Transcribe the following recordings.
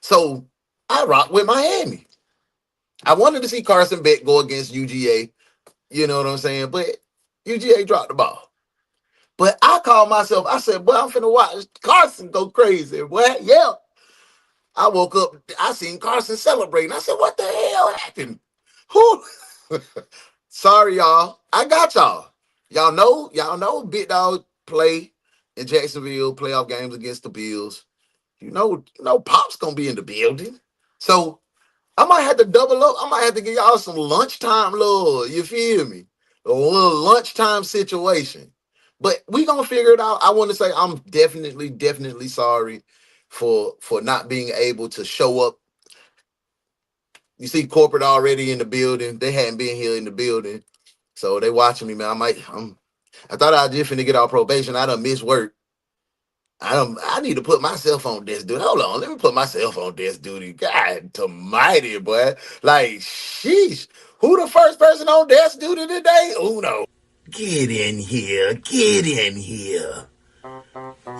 So I rock with Miami. I wanted to see Carson Beck go against UGA. You know what I'm saying? But UGA dropped the ball. But I called myself, I said, boy, I'm finna watch Carson go crazy. Boy, yeah. I woke up, I seen Carson celebrating. I said, what the hell happened? Who? Sorry, y'all. I got y'all. Y'all know Big Dog play in Jacksonville playoff games against the Bills. Pop's gonna be in the building. So I might have to double up. I might have to give y'all some lunchtime love. You feel me? A little lunchtime situation. But we gonna figure it out. I want to say I'm definitely sorry for not being able to show up. You see corporate already in the building. They hadn't been here in the building. So they watching me, man. I thought I was just finna get off probation. I done missed work. I need to put myself on desk duty. Hold on, let me put myself on desk duty. God almighty, boy. Like, sheesh. Who the first person on desk duty today? Uno. Get in here. Get in here.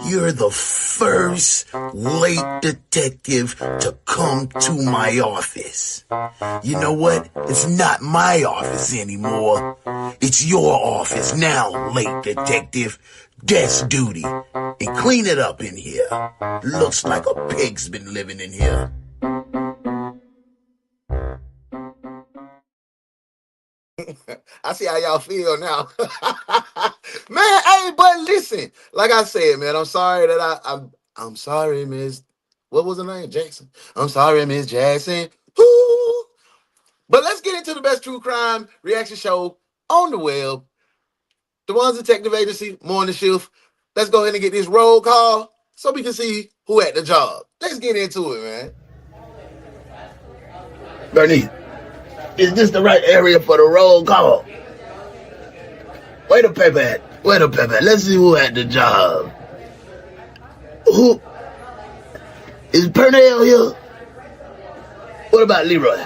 You're the first late detective to come to my office. You know what? It's not my office anymore. It's your office now, late detective. Desk duty. And clean it up in here. Looks like a pig's been living in here. I see how y'all feel now. Man, hey, but listen, like I said, man, I'm sorry that I'm sorry, Miss. What was her name? Jackson. I'm sorry, Miss Jackson. Woo. But let's get into the best true crime reaction show on the web. DaOnes Detective Agency, morning shift. Let's go ahead and get this roll call so we can see who at the job. Let's get into it, man. Bernice, is this the right area for the roll call? Where the paper at? Where the paper at? Let's see who had the job. Who? Is Pernell here? What about Leroy?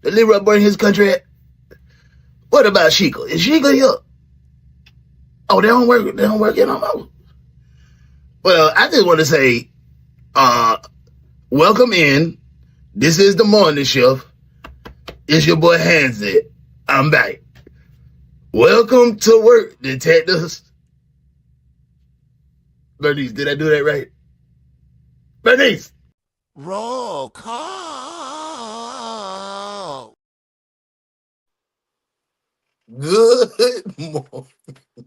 Did Leroy bring his country at? What about Sheikah? Is Sheikah here? Oh, they don't work. They don't work in them. Well, I just want to say, welcome in. This is the morning shift. It's your boy Hanset. I'm back. Welcome to work, detectives. Bernice, did I do that right? Bernice! Roll call. Good morning,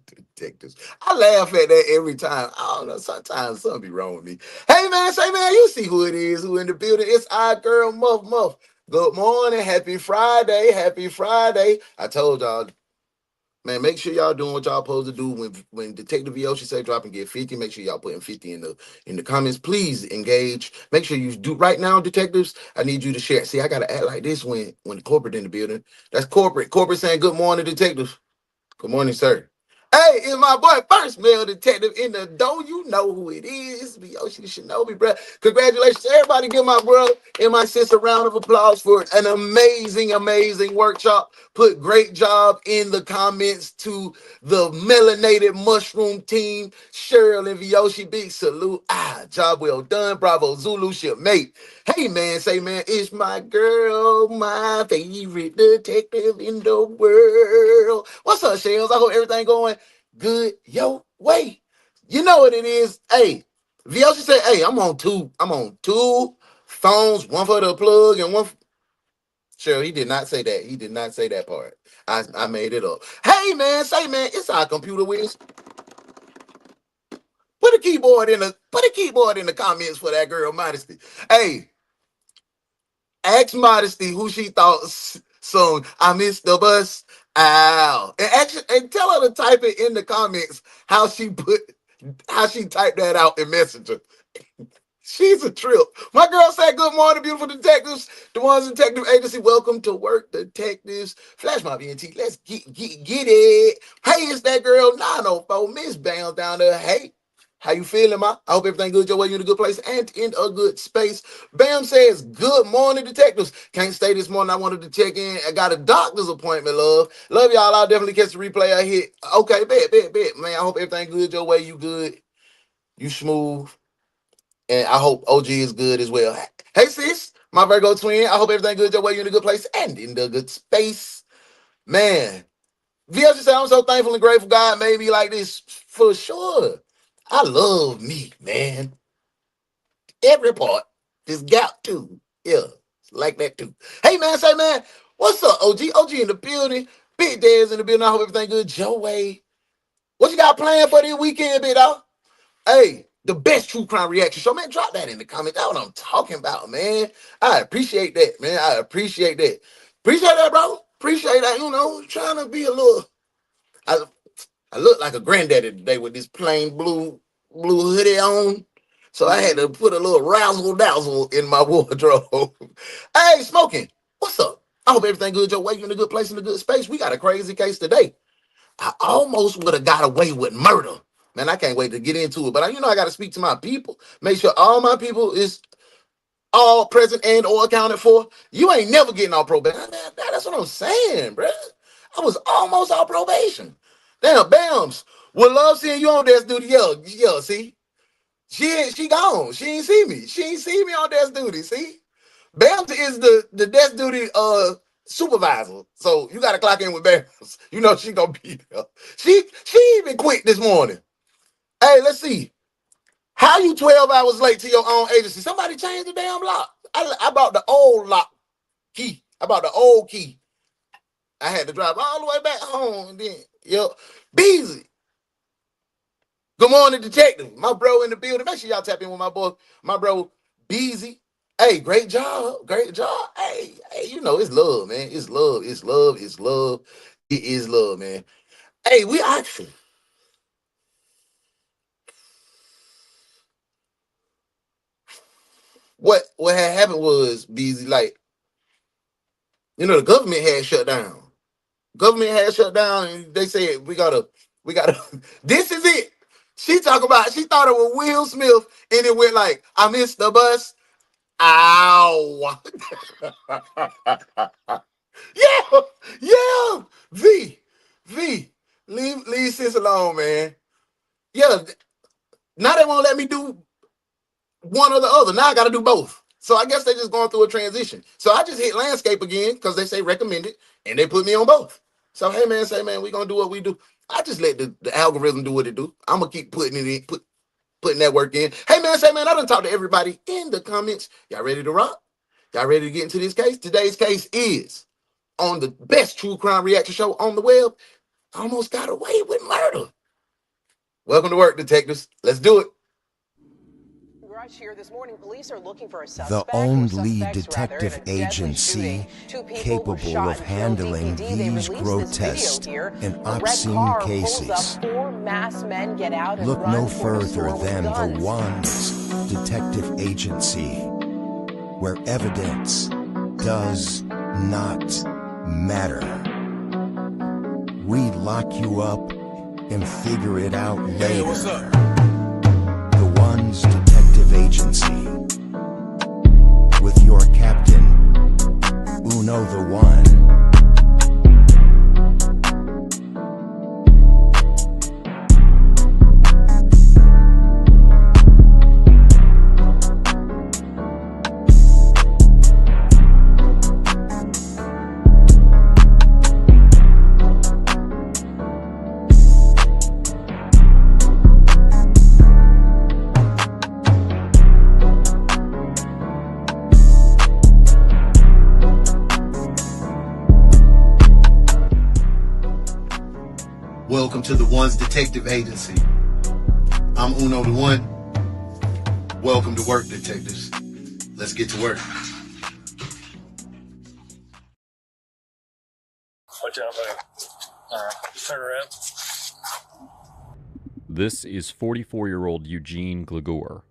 detectives. I laugh at that every time. I don't know. Sometimes something be wrong with me. Hey, man, say, man, you see who it is, who in the building. It's our girl, Muff Muff. Good morning. Happy Friday. Happy Friday. I told y'all, man, make sure y'all doing what y'all supposed to do when Detective Yoshi say drop and get 50. Make sure y'all putting 50 in the comments. Please engage. Make sure you do right now, detectives. I need you to share. See, I gotta act like this when the corporate in the building. That's corporate. Corporate saying good morning, detectives. Good morning, sir. Hey, it's my boy, first male detective in the door. You know who it is. Yoshi Shinobi, bro. Congratulations to everybody. Give my brother and my sister a round of applause for an amazing workshop. Put great job in the comments to the melanated mushroom team. Cheryl and Vyoshi, big salute. Job well done. Bravo, Zulu shipmate. Hey, man, say, man, it's my girl, my favorite detective in the world. What's up, Shells? I hope everything going good your way. You know what it is. Hey, Vyoshi said, hey, I'm on two phones, one for the plug and one. Cheryl, he did not say that. He did not say that part. I made it up. Hey, man, say, man, it's our computer whiz. Put a keyboard in the comments for that girl Modesty. Hey, ask Modesty who she thought sung "I Missed the Bus." Ow. And tell her to type it in the comments how she typed that out in Messenger. She's a trip. My girl said, good morning, beautiful detectives. DaOnes Detective Agency, welcome to work, detectives. Flash my VNT. Let's get it. Hey, it's that girl 904, Miss Bounce down there. Hey, how you feeling, ma? I hope everything good your way. You're in a good place and in a good space. Bam says, good morning, detectives. Can't stay this morning. I wanted to check in. I got a doctor's appointment, love. Love y'all. I'll definitely catch the replay I hit. Okay, bet. Man, I hope everything good your way. You good. You smooth. And I hope OG is good as well. Hey, sis, my Virgo twin. I hope everything good your way. You're in a good place and in the good space. Man, VLC said, I'm so thankful and grateful God made me like this for sure. I love me, man. Every part. This gap, too. Yeah, like that, too. Hey, man, say, man, what's up, OG? OG in the building. Big Dad's in the building. I hope everything good. Joe Way. What you got planned for this weekend, big dog? Hey, the best true crime reaction show, man. Drop that in the comments. That's what I'm talking about, man. I appreciate that, man. I appreciate that. Appreciate that, bro. Appreciate that. You know, trying to be a little. I, I look like a granddaddy today with this plain blue hoodie on. So I had to put a little razzle dazzle in my wardrobe. Hey, Smoking, what's up? I hope everything good your way. You in a good place, in a good space. We got a crazy case today. I almost would have got away with murder. Man, I can't wait to get into it. But I got to speak to my people. Make sure all my people is all present and or accounted for. You ain't never getting on probation. That's what I'm saying, bro. I was almost on probation. Damn, Bams. Would love seeing you on desk duty. Yeah, see? She gone. She ain't see me. She ain't see me on desk duty, see? Bams is the desk duty supervisor. So you gotta clock in with Bams. You know she gonna be there. She even quit this morning. Hey, let's see. How you 12 hours late to your own agency? Somebody changed the damn lock. I bought the old lock key. I bought the old key. I had to drive all the way back home. And then, Beezy. Good morning, detective. My bro in the building. Make sure y'all tap in with my bro, Beezy. Hey, great job. Great job. Hey, it's love, man. It's love. It's love. It's love. It is love, man. Hey, we actually. What had happened was, Beezy, like, the government had shut down. Government had shut down, and they said we gotta. This is it. She thought it was Will Smith, and it went like, I missed the bus. Ow. Yeah. V. Leave sis alone, man. Yeah. Now they won't let me do one or the other. Now I gotta do both. So I guess they're just going through a transition. So I just hit landscape again because they say recommended, and they put me on both. So hey man, we gonna do what we do. I just let the algorithm do what it do. I'm gonna keep putting it in, putting that work in. Hey man, I done talked to everybody in the comments. Y'all ready to rock? Y'all ready to get into this case? Today's case is on the best true crime reaction show on the web. Almost got away with murder. Welcome to work, detectives. Let's do it. Here this morning, police are looking for a The only detective agency capable of handling these grotesque and obscene cases. Look no further than the Ones Detective Agency, where evidence does not matter. We lock you up and figure it out later. Hey, what's up? The Ones Detective Agency, with your captain, UnoDaOne. Welcome to the Ones Detective Agency. I'm UnoDaOne. Welcome to work, detectives. Let's get to work. Watch out, man. Alright, turn around. This is 44-year-old Eugene Glagor.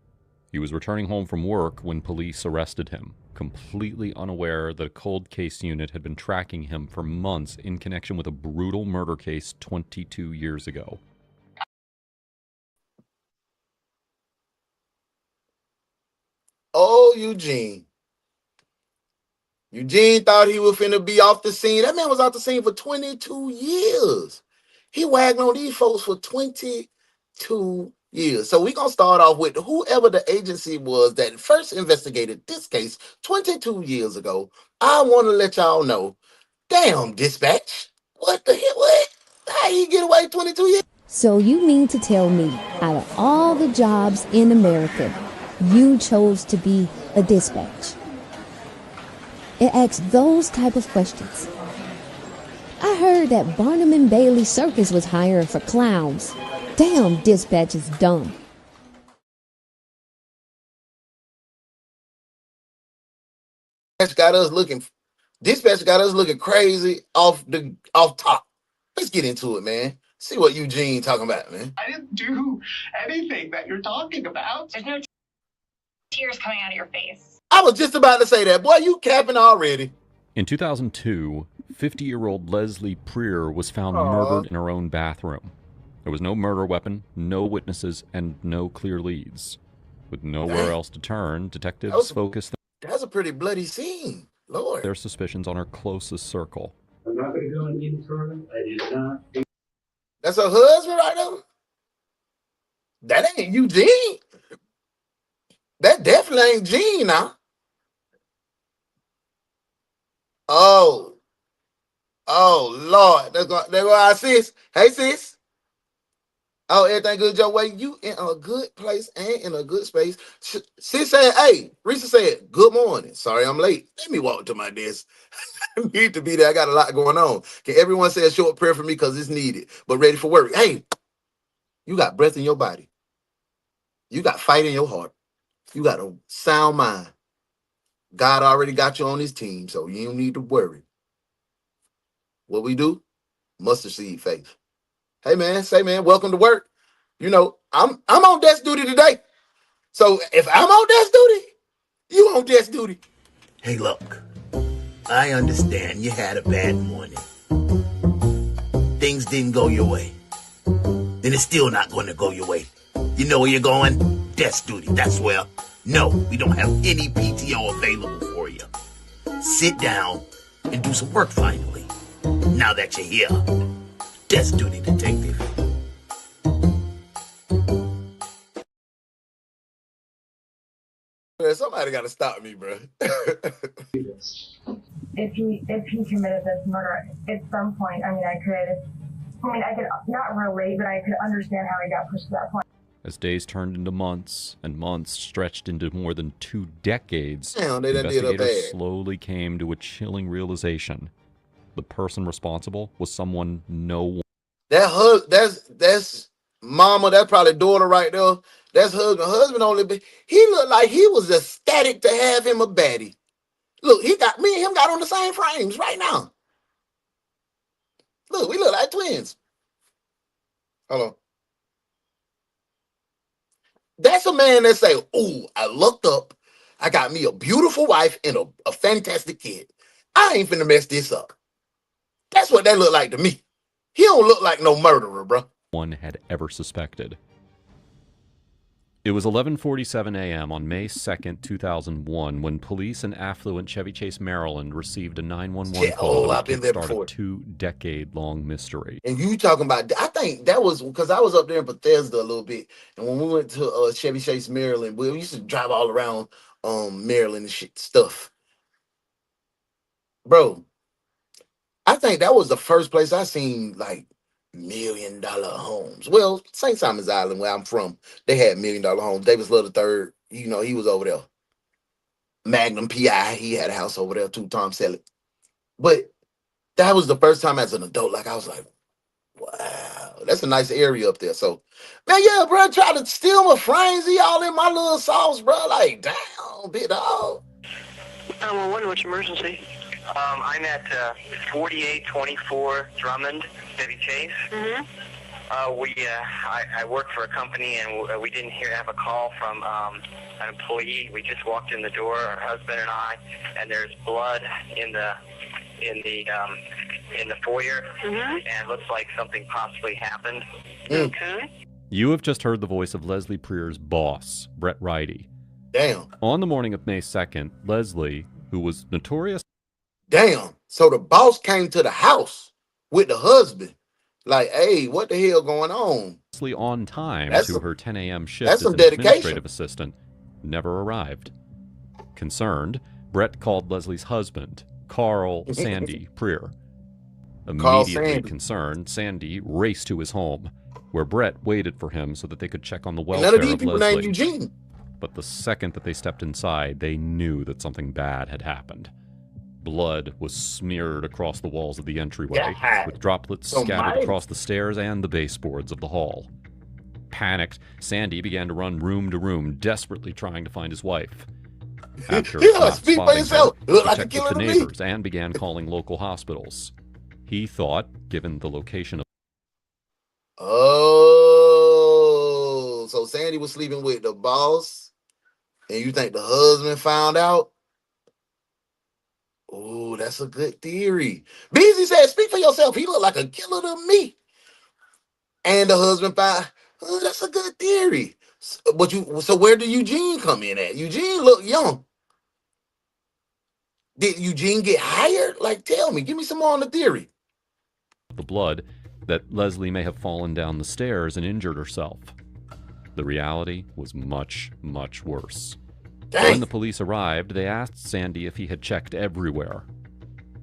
He was returning home from work when police arrested him, completely unaware that a cold case unit had been tracking him for months in connection with a brutal murder case 22 years ago. Oh, Eugene. Eugene thought he was finna be off the scene. That man was off the scene for 22 years. He wagged on these folks for 22 Yeah, so we're gonna start off with whoever the agency was that first investigated this case 22 years ago. I want to let y'all know. Damn, dispatch. What the hell? What? How you get away 22 years? So you mean to tell me, out of all the jobs in America, you chose to be a dispatch? It asks those type of questions. I heard that Barnum and Bailey Circus was hiring for clowns. Damn, dispatch is dumb. Dispatch got us looking crazy off top. Let's get into it, man. See what Eugene talking about, man. I didn't do anything that you're talking about. There's no tears coming out of your face. I was just about to say that. Boy, you capping already. In 2002, 50-year-old Leslie Preer was found murdered in her own bathroom. There was no murder weapon, no witnesses, and no clear leads. With nowhere else to turn, detectives focused That's a pretty bloody scene. Lord. their suspicions on her closest circle. I'm not going to go any further. I did not. That's her husband right there? That ain't Eugene. That definitely ain't Gene now. Oh, Lord. There go our sis. Hey, sis. Oh, everything good your way? You in a good place and in a good space. Sis said, hey, Risa said, good morning. Sorry I'm late. Let me walk to my desk. I need to be there. I got a lot going on. Can everyone say a short prayer for me because it's needed, but ready for work? Hey, you got breath in your body. You got fight in your heart. You got a sound mind. God already got you on his team, so you don't need to worry. What we do? Mustard seed faith. Hey man, say man, welcome to work. You know, I'm on desk duty today. So if I'm on desk duty, you on desk duty. Hey, look, I understand you had a bad morning. Things didn't go your way. Then it's still not going to go your way. You know where you're going? Desk duty, that's where. No, we don't have any PTO available for you. Sit down and do some work finally. Now that you're here. Desk duty, detective. Somebody got to stop me, bro. if he committed this murder at some point, I could not relate, but I could understand how he got pushed to that point. As days turned into months, and months stretched into more than 2 decades, Damn, they done did her investigators bad. slowly came to a chilling realization. The person responsible was someone no one. That's mama, that's probably daughter right there. That's husband. Husband only he looked like he was ecstatic to have him a baddie. Look, me and him got on the same frames right now. Look, we look like twins. Hold on. That's a man that say, ooh, I looked up. I got me a beautiful wife and a fantastic kid. I ain't finna mess this up. That's what that look like to me. He don't look like no murderer, bro. One had ever suspected. It was 11:47 a.m. on May 2nd, 2001, when police in affluent Chevy Chase, Maryland, received a 911 call that kickstarted a 2-decade-long mystery. And you talking about? I think that was because I was up there in Bethesda a little bit, and when we went to Chevy Chase, Maryland, we used to drive all around Maryland and shit stuff, bro. I think that was the first place I seen like $1 million homes. Well, St. Simon's Island, where I'm from, they had $1 million homes. Davis Love III, you know, he was over there. Magnum PI, he had a house over there too, Tom Selleck. But that was the first time as an adult, like I was like, wow, that's a nice area up there. So, man, yeah, bro, try to steal my frenzy all in my little sauce, bro. Like, damn, big dog. Well, what's your emergency? I'm at 4824 Drummond, Chevy Chase. Mm-hmm. I work for a company, and we didn't have a call from an employee. We just walked in the door, our husband and I, and there's blood in the foyer, mm-hmm. And it looks like something possibly happened. Okay. You have just heard the voice of Leslie Preer's boss, Brett Ridey. Damn. On the morning of May 2nd, Leslie, who was notorious... Damn. So the boss came to the house with the husband Like, hey, what the hell going on? On time That's to her 10 a.m. shift that's as some an dedication. administrative assistant, never arrived. Concerned, Brett called Leslie's husband, Carl Sandy Preer. Immediately concerned, Sandy raced to his home, where Brett waited for him so that they could check on the welfare of Leslie. Eugene. But the second that they stepped inside, they knew that something bad had happened. Blood was smeared across the walls of the entryway, with droplets scattered across the stairs and the baseboards of the hall. Panicked, Sandy began to run room to room, desperately trying to find his wife. After not spotting her, he checked with the neighbors and began calling local hospitals. He thought, given the location of... Oh, so Sandy was sleeping with the boss, and you think the husband found out? Oh, that's a good theory. Beezy said, speak for yourself. He looked like a killer to me. And the husband found, oh, that's a good theory. So where did Eugene come in at? Eugene looked young. Did Eugene get hired? Like, tell me, give me some more on the theory. The blood, that Leslie may have fallen down the stairs and injured herself. The reality was much, much worse. Dang. When the police arrived, they asked Sandy if he had checked everywhere.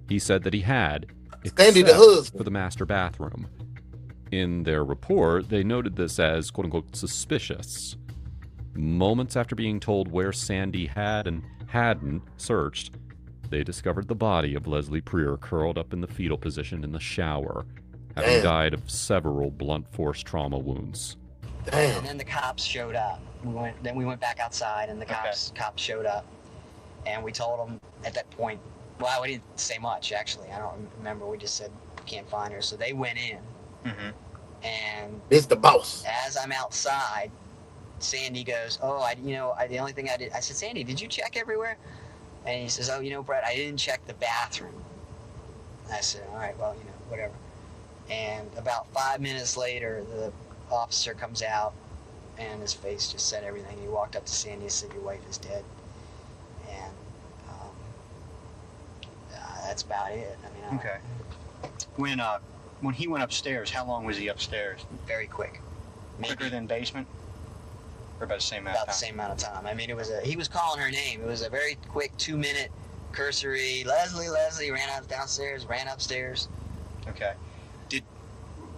He said that he had, except for the master bathroom. In their report, they noted this as quote-unquote suspicious. Moments after being told where Sandy had and hadn't searched, they discovered the body of Leslie Preer curled up in the fetal position in the shower, having died of several blunt force trauma wounds. Damn. And then the cops showed up. We went back outside, and the cops showed up, and we told them at that point. Well, we didn't say much actually. I don't remember. We just said we can't find her. So they went in, and it's the boss. As I'm outside, Sandy goes, "Oh, the only thing I did." I said, "Sandy, did you check everywhere?" And he says, "Oh, Brett, I didn't check the bathroom." I said, "All right, well, whatever." And about 5 minutes later, the officer comes out, and his face just said everything. He walked up to Sandy and said, "Your wife is dead." And that's about it. I mean, okay. When he went upstairs, how long was he upstairs? Very quick. Quicker than basement? Or about the same amount of time? About the same amount of time. I mean, he was calling her name. It was a very quick 2-minute cursory. Leslie, ran out downstairs, ran upstairs. Okay.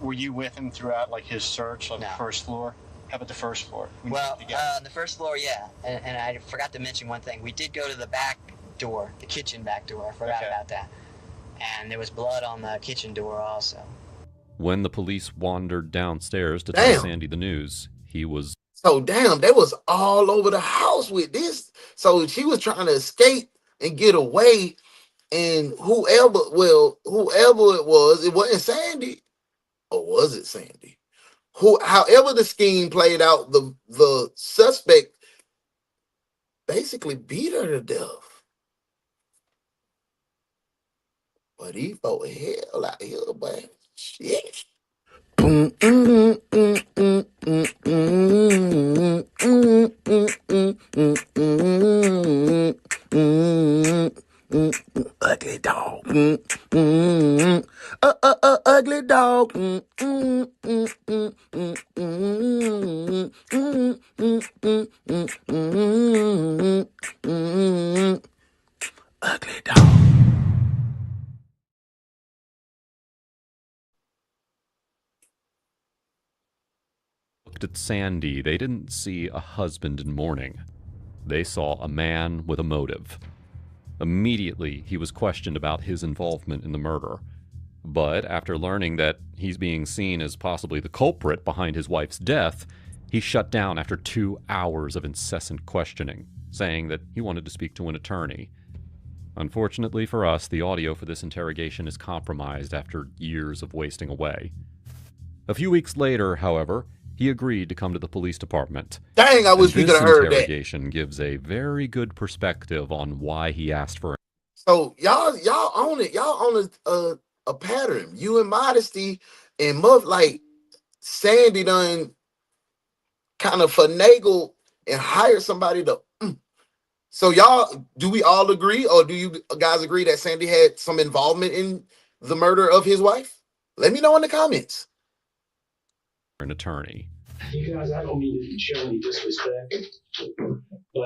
Were you with him throughout, like, his search on the first floor? How about the first floor? Well, the first floor, yeah. And I forgot to mention one thing. We did go to the back door, the kitchen back door. I forgot about that. And there was blood on the kitchen door also. When the police wandered downstairs to tell Sandy the news, he was... So, damn, they was all over the house with this. So she was trying to escape and get away. And whoever it was, it wasn't Sandy. Or was it Sandy? However the scheme played out, the suspect basically beat her to death. But he fought hell out here, man. Shit. Ugly dog. Ugly dog. Ugly dog. Looked at Sandy. They didn't see a husband in mourning. They saw a man with a motive. Immediately, he was questioned about his involvement in the murder. But after learning that he's being seen as possibly the culprit behind his wife's death, he shut down after 2 hours of incessant questioning, saying that he wanted to speak to an attorney. Unfortunately for us, the audio for this interrogation is compromised after years of wasting away. A few weeks later, however, he agreed to come to the police department. Dang, I wish we could have heard that. This interrogation gives a very good perspective on why he asked for it. So y'all own it. Y'all own a pattern. You and Modesty and like Sandy done kind of finagle and hire somebody to. So y'all, do we all agree, or do you guys agree that Sandy had some involvement in the murder of his wife? Let me know in the comments. an attorney. You guys, I don't mean to show any disrespect, but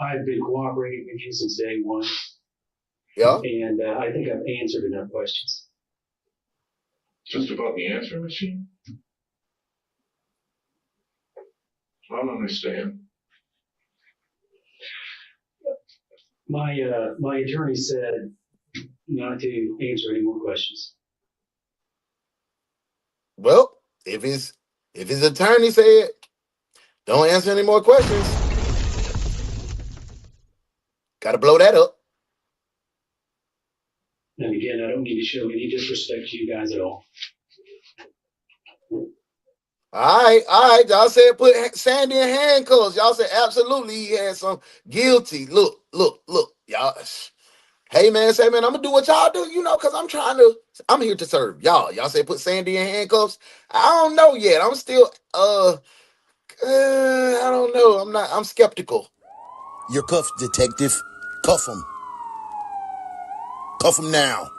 I've been cooperating with you since day one. Yeah. And I think I've answered enough questions. Just about the answering machine? I don't understand. My attorney said not to answer any more questions. Well, if his attorney said don't answer any more questions, gotta blow that up. And again, I don't mean to show any disrespect to you guys at all. All right. Y'all said put Sandy in handcuffs. Y'all said absolutely he had some guilty. Look. Y'all. Hey man, say man, I'm gonna do what y'all do, because I'm here to serve y'all. Y'all say put Sandy in handcuffs. I don't know yet. I'm still I don't know. I'm skeptical. You're cuffed, detective. Cuff him. Cuff him now.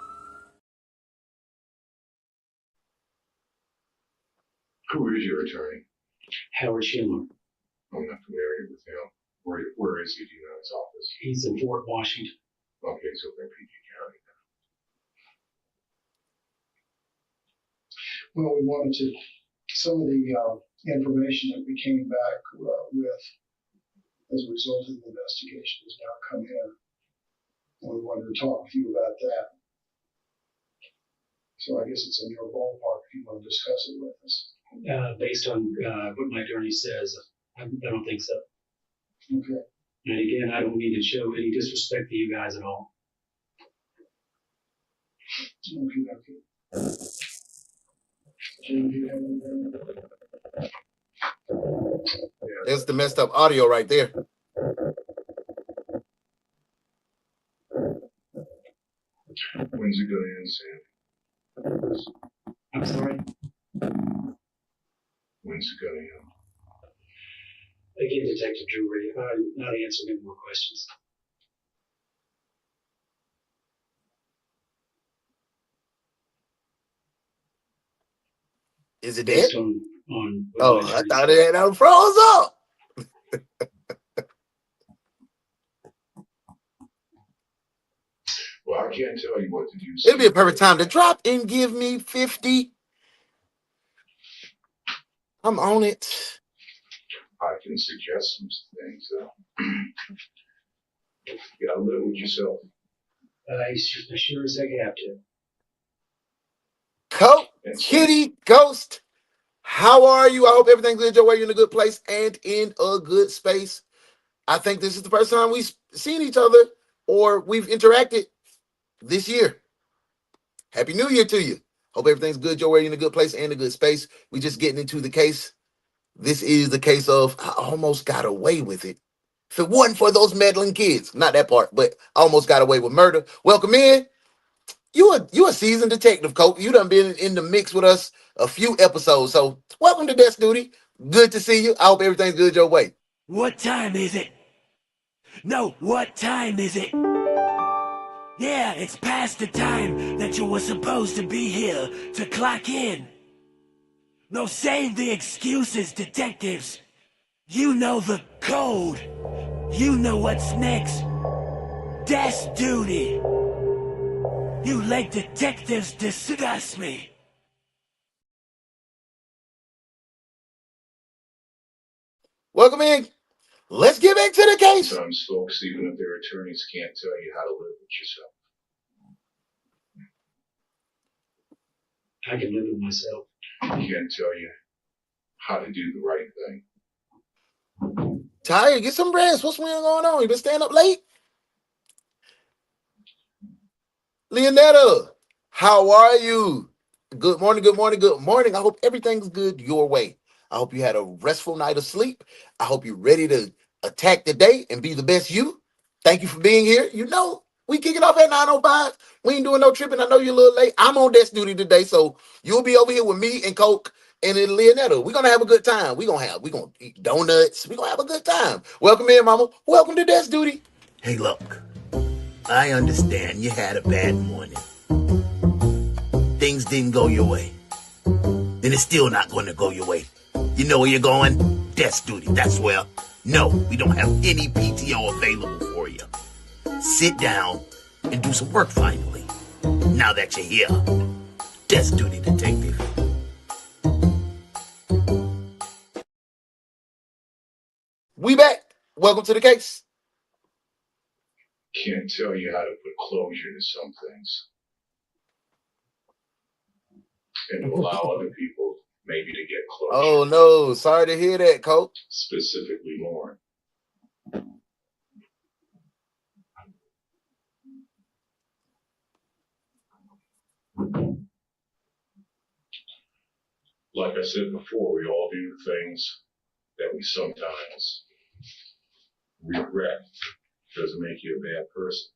Who is your attorney? Howard Schindler. I'm not familiar with him. Where is he? Do you know his office? He's in Fort Washington. Okay, so in PG County. Well, we wanted to, some of the information that we came back with as a result of the investigation has now come in. And we wanted to talk with you about that. So I guess it's in your ballpark if you want to discuss it with us. Based on what my attorney says, I don't think so. Okay. And again, I don't mean to show any disrespect to you guys at all. Okay. That's the messed up audio right there. When's it going to end, Sam? I'm sorry? When's it going to end? Again, Detective Drury, I'm not answering any more questions. Is it Based dead? on I thought it had froze up. Well, I can't tell you what to do. It'd be a perfect time to drop and give me 50. I'm on it. I can suggest some things, though. You gotta live with yourself. I sure as heck have to. Coat, Kitty, Ghost, how are you? I hope everything's good. You're in a good place and in a good space. I think this is the first time we've seen each other or we've interacted this year. Happy New Year to you. Hope everything's good. You're in a good place and a good space. We just getting into the case. This is the case of I almost got away with it. If it wasn't for those meddling kids, not that part, but I almost got away with murder. Welcome in. You a seasoned detective, Coach. You done been in the mix with us a few episodes. So welcome to Desk Duty. Good to see you. I hope everything's good your way. What time is it? No, what time is it? Yeah, it's past the time that you were supposed to be here to clock in. No, save the excuses, detectives. You know the code. You know what's next. Desk duty. You let detectives discuss me. Welcome in. Let's get back to the case. Sometimes folks, even if their attorneys, can't tell you how to live with yourself. I can live with myself. I can't tell you how to do the right thing. Tired, get some rest. What's going on? You been staying up late? Leonetta, how are you? Good morning, good morning, good morning. I hope everything's good your way. I hope you had a restful night of sleep. I hope you're ready to attack the day and be the best you. Thank you for being here. You know, we kick it off at 9:05. We ain't doing no tripping. I know you're a little late. I'm on desk duty today, so you'll be over here with me and Coke and then Leonetta. We're gonna have a good time. We're gonna eat donuts. We're gonna have a good time. Welcome in, mama. Welcome to desk duty. Hey, look. I understand you had a bad morning. Things didn't go your way. then it's still not going to go your way. You know where you're going? Desk duty, that's where. No, we don't have any PTO available for you. Sit down and do some work finally. Now that you're here. Desk duty, detective. We back. Welcome to the case. Can't tell you how to put closure to some things. And to allow other people maybe to get closure. Oh no, sorry to hear that, Coach. Specifically more. Like I said before, we all do things that we sometimes regret. Doesn't make you a bad person.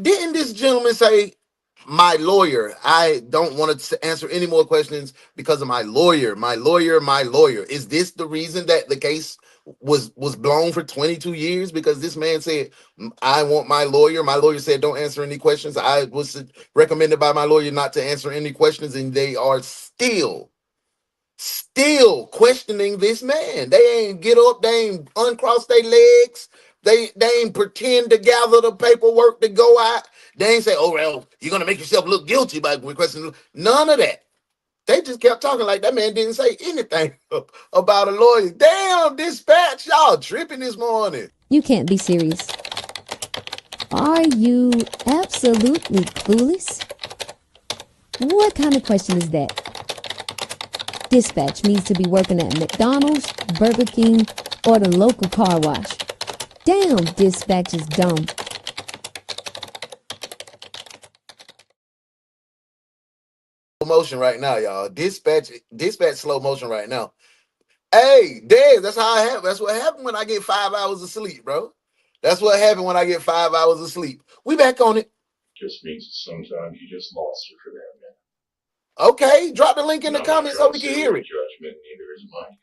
Didn't this gentleman say, my lawyer, I don't want to answer any more questions because of my lawyer, my lawyer, my lawyer? Is this the reason that the case was blown for 22 years? Because this man said, I want my lawyer. My lawyer said, don't answer any questions. I was recommended by my lawyer not to answer any questions, and they are still questioning this man. They ain't get up, they ain't uncross their legs. They ain't pretend to gather the paperwork to go out. They ain't say, oh, well, you're going to make yourself look guilty by requesting. None of that. They just kept talking like that man didn't say anything about a lawyer. Damn, dispatch, y'all tripping this morning. You can't be serious. Are you absolutely clueless? What kind of question is that? Dispatch needs to be working at McDonald's, Burger King, or the local car wash. Damn, dispatch is dumb. Motion right now, y'all. Dispatch slow motion right now. Hey, Dez, that's how I have. That's what happened when I get 5 hours of sleep, bro. That's what happened when I get 5 hours of sleep. We back on it. Just means that sometimes you just lost it for that man. Okay, drop the link in the comments so we can hear it. Judgment, neither is mine.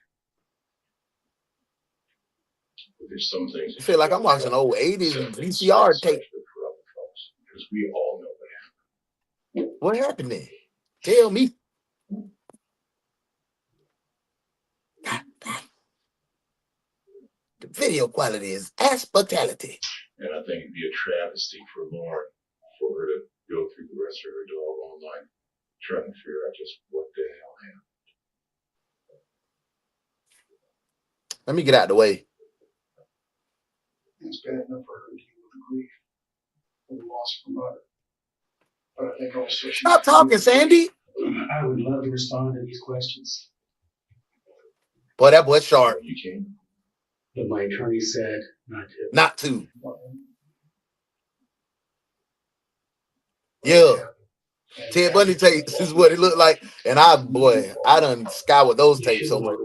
But there's some things. I feel like I'm watching old 80s VCR tape. Because we all know what happened. What happened then? Tell me. The video quality is hospitality. And I think it'd be a travesty for Lauren for her to go through the rest of her doggone life trying to figure out just what the hell happened. Let me get out of the way. It's bad enough for her to deal with the grief of the loss of her mother. But I think also stop talking, Sandy. I would love to respond to these questions. Boy, that boy's sharp. You can. But my attorney said not to. Not to. Yeah. Ted Bundy tapes is what it looked like. And I done scoured those tapes so much.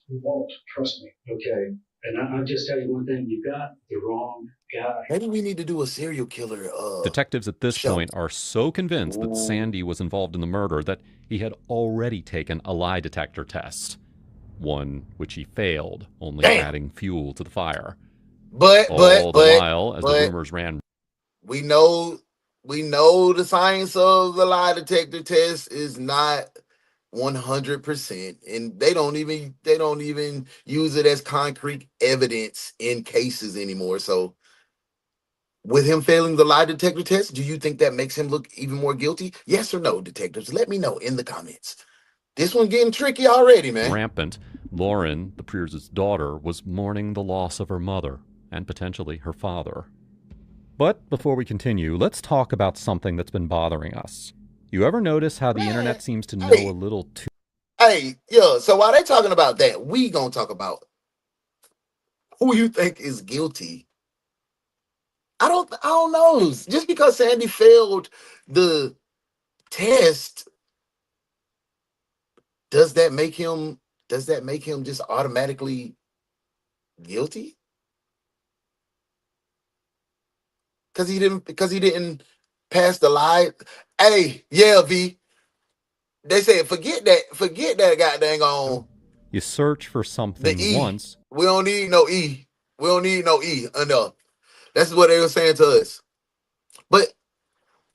You won't, trust me. Okay. And I'll just tell you one thing, you got the wrong guy. Maybe we need to do a serial killer. Detectives at this point are so convinced that Sandy was involved in the murder that he had already taken a lie detector test. One which he failed, only adding fuel to the fire. But the while, as the rumors ran, we know the science of the lie detector test is not 100%, and they don't even use it as concrete evidence in cases anymore. So, with him failing the lie detector test, do you think that makes him look even more guilty? Yes or no, detectives? Let me know in the comments. This one getting tricky already, man. Rampant. Lauren, the Pierce's daughter, was mourning the loss of her mother and potentially her father. But before we continue, let's talk about something that's been bothering us. You ever notice how the internet seems to know a little too... Hey, yeah, so while they talking about that, we gonna talk about who you think is guilty. I don't know. Just because Sandy failed the test, does that make him just automatically guilty? Because he didn't pass the lie. Hey, yeah, V. They said forget that goddamn on. You search for something once. We don't need no E. We don't need no E enough. That's what they were saying to us. But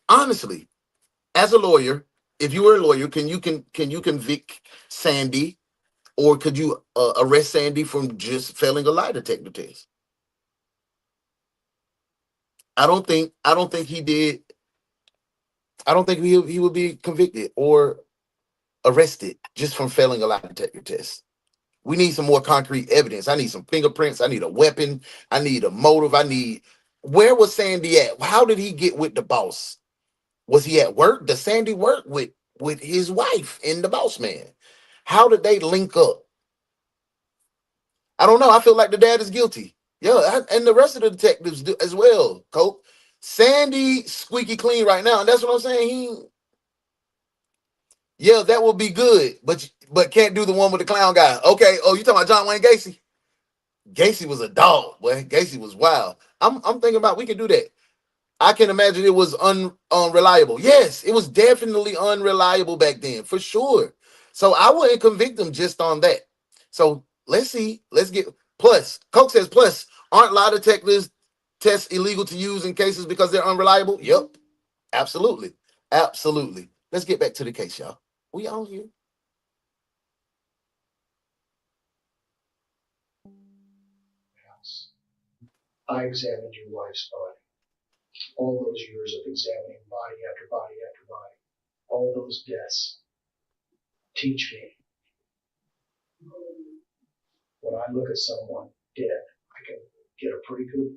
honestly, as a lawyer, if you were a lawyer, can you convict Sandy, or could you arrest Sandy from just failing a lie detector test? I don't think he did. I don't think he would be convicted or arrested just from failing a lie detector test. We need some more concrete evidence. I need some fingerprints. I need a weapon. I need a motive. Where was Sandy at? How did he get with the boss? Was he at work? Does Sandy work with his wife and the boss man? How did they link up? I don't know. I feel like the dad is guilty. Yeah, and the rest of the detectives do as well, Cope. Sandy squeaky clean right now, and that's what I'm saying. Yeah, that would be good, but can't do the one with the clown guy. Okay. Oh, you talking about John Wayne Gacy? Gacy was a dog, boy. Gacy was wild. I'm thinking about we can do that. I can imagine it was unreliable. Yes, it was definitely unreliable back then, for sure. So I wouldn't convict him just on that. So let's see. Let's get plus. Coke says plus. Aren't lie detectors tests illegal to use in cases because they're unreliable? Yep. Absolutely. Absolutely. Let's get back to the case, y'all. We on here. I examined your wife's body. All those years of examining body after body after body, all those deaths teach me. When I look at someone dead, I can get a pretty good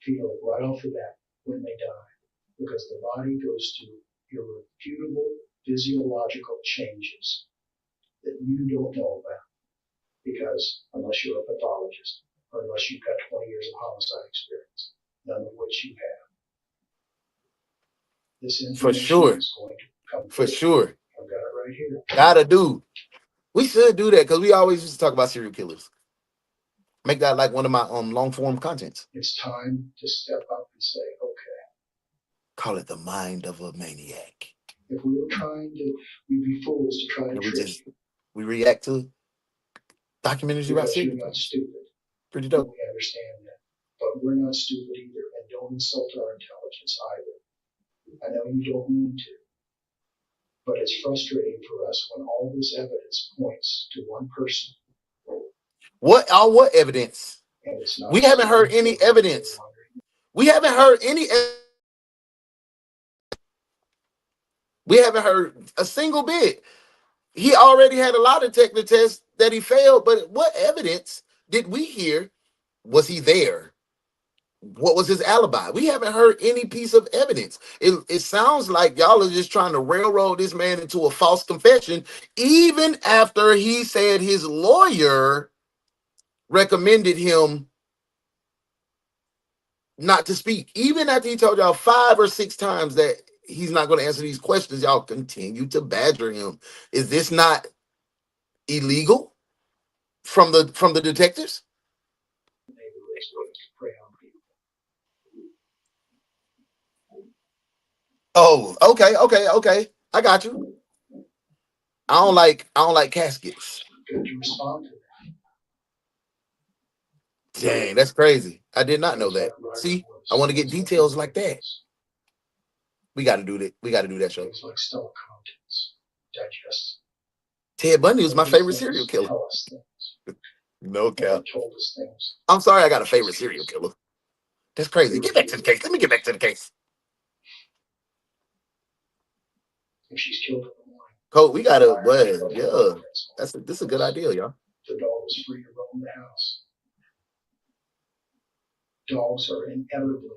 feel right off the bat when they die, because the body goes through irrefutable physiological changes that you don't know about, because unless you're a pathologist or unless you've got 20 years of homicide experience, none of which you have. This information is going to come for sure. I've got it right here. Gotta do. We should do that because we always used to talk about serial killers. Make that like one of my long form contents. It's time to step up and say, okay. Call it the mind of a maniac. If we were trying to, we'd be fools to try to trick you. We react to documentaries about serial killers. You're not stupid. Pretty dope. We understand that. But we're not stupid either, and don't insult our intelligence either. I know you don't mean to. But it's frustrating for us when all this evidence points to one person. What evidence? We haven't heard any evidence. We haven't heard any. We haven't heard a single bit. He already had a lie detector test that he failed, but what evidence did we hear? Was he there? What was his alibi? We haven't heard any piece of evidence. It sounds like y'all are just trying to railroad this man into a false confession, even after he said his lawyer recommended him not to speak. Even after he told y'all 5 or 6 times that he's not going to answer these questions, y'all continue to badger him. Is this not illegal from the detectives? Oh, okay. I got you. I don't like caskets. Dang, that's crazy. I did not know that. See, I want to get details like that. We got to do that. We got to do that show. Like stomach contents, digest. Ted Bundy was my favorite serial killer. No cap. I'm sorry, I got a favorite serial killer. That's crazy. Get back to the case. Let me get back to the case. If she's killed in the morning. Cole, we gotta. Well, yeah, this is a good idea, y'all. The dog was free to roam the house. Dogs are inevitably,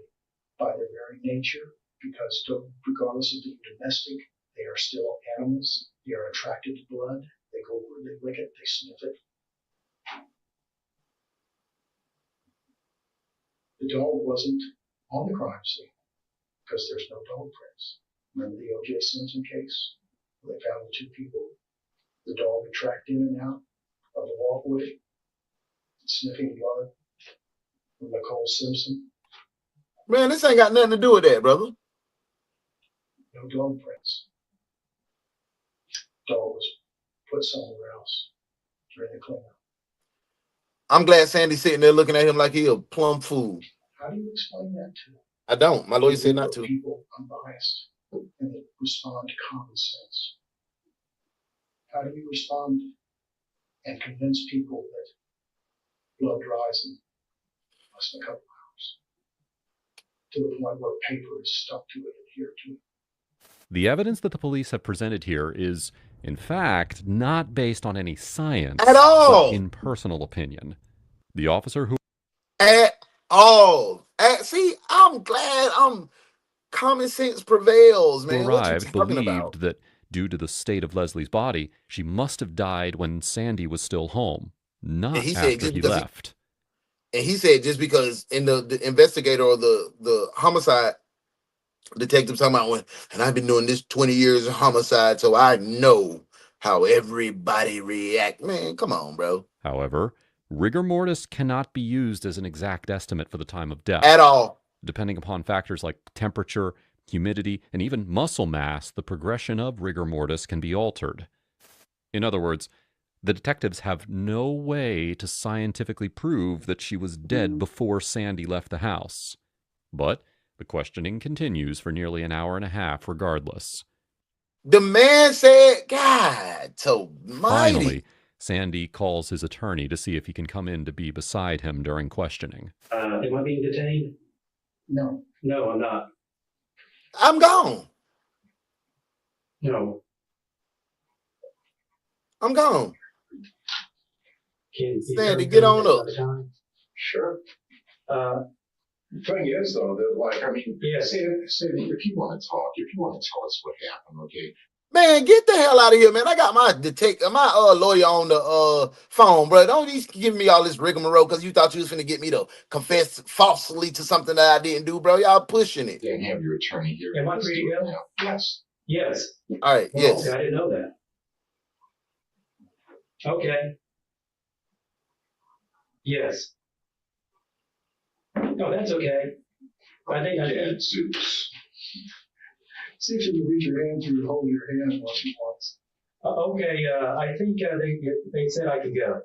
by their very nature, because regardless of being domestic, they are still animals. They are attracted to blood. They go over, they lick it, they sniff it. The dog wasn't on the crime scene because there's no dog prints. Remember the O.J. Simpson case? Where they found the 2 people. The dog had tracked in and out of the walkway, sniffing blood from Nicole Simpson. Man, this ain't got nothing to do with that, brother. No dog prints. Dog was put somewhere else during the cleanup. I'm glad Sandy's sitting there looking at him like he a plum fool. How do you explain that to him? I don't. My lawyer said not to. People unbiased. and that respond to common sense. How do you respond and convince people that blood dries in less than a couple hours to the point where paper is stuck to it, adhered to it? The evidence that the police have presented here is, in fact, not based on any science At all. but in personal opinion. The officer who At all. See, I'm glad common sense prevails, man. What you arrived talking believed about? that due to the state of Leslie's body, she must have died when Sandy was still home, not And he said after just he because left. he said just because in the investigator or the homicide detective talking about when, and I've been doing this 20 years of homicide, so I know how everybody react. Man, come on, bro. However, rigor mortis cannot be used as an exact estimate for the time of death. At all. Depending upon factors like temperature, humidity, and even muscle mass, the progression of rigor mortis can be altered. In other words, the detectives have no way to scientifically prove that she was dead before Sandy left the house. But the questioning continues for nearly an hour and a half regardless. The man said, God, so mighty. Finally, Sandy calls his attorney to see if he can come in to be beside him during questioning. Am I being detained? No. No, I'm not. I'm gone. No. I'm gone. Can Sandy, get on up. Sure. Thing is, though, that like, I mean, say if you want to talk, if you want to tell us what happened, okay? Man, get the hell out of here, man. I got my lawyer on the phone, bro. Don't you give me all this rigmarole because you thought you was finna get me to confess falsely to something that I didn't do, bro. Y'all pushing it. Then have your attorney here. Am I free to go? Yes. Yes. All right, yes. Okay, I didn't know that. Okay. Yes. No, that's okay. I think I did. Zeus. See if you can reach your hand through, hold your hand while she wants. Okay, I think they said I could go.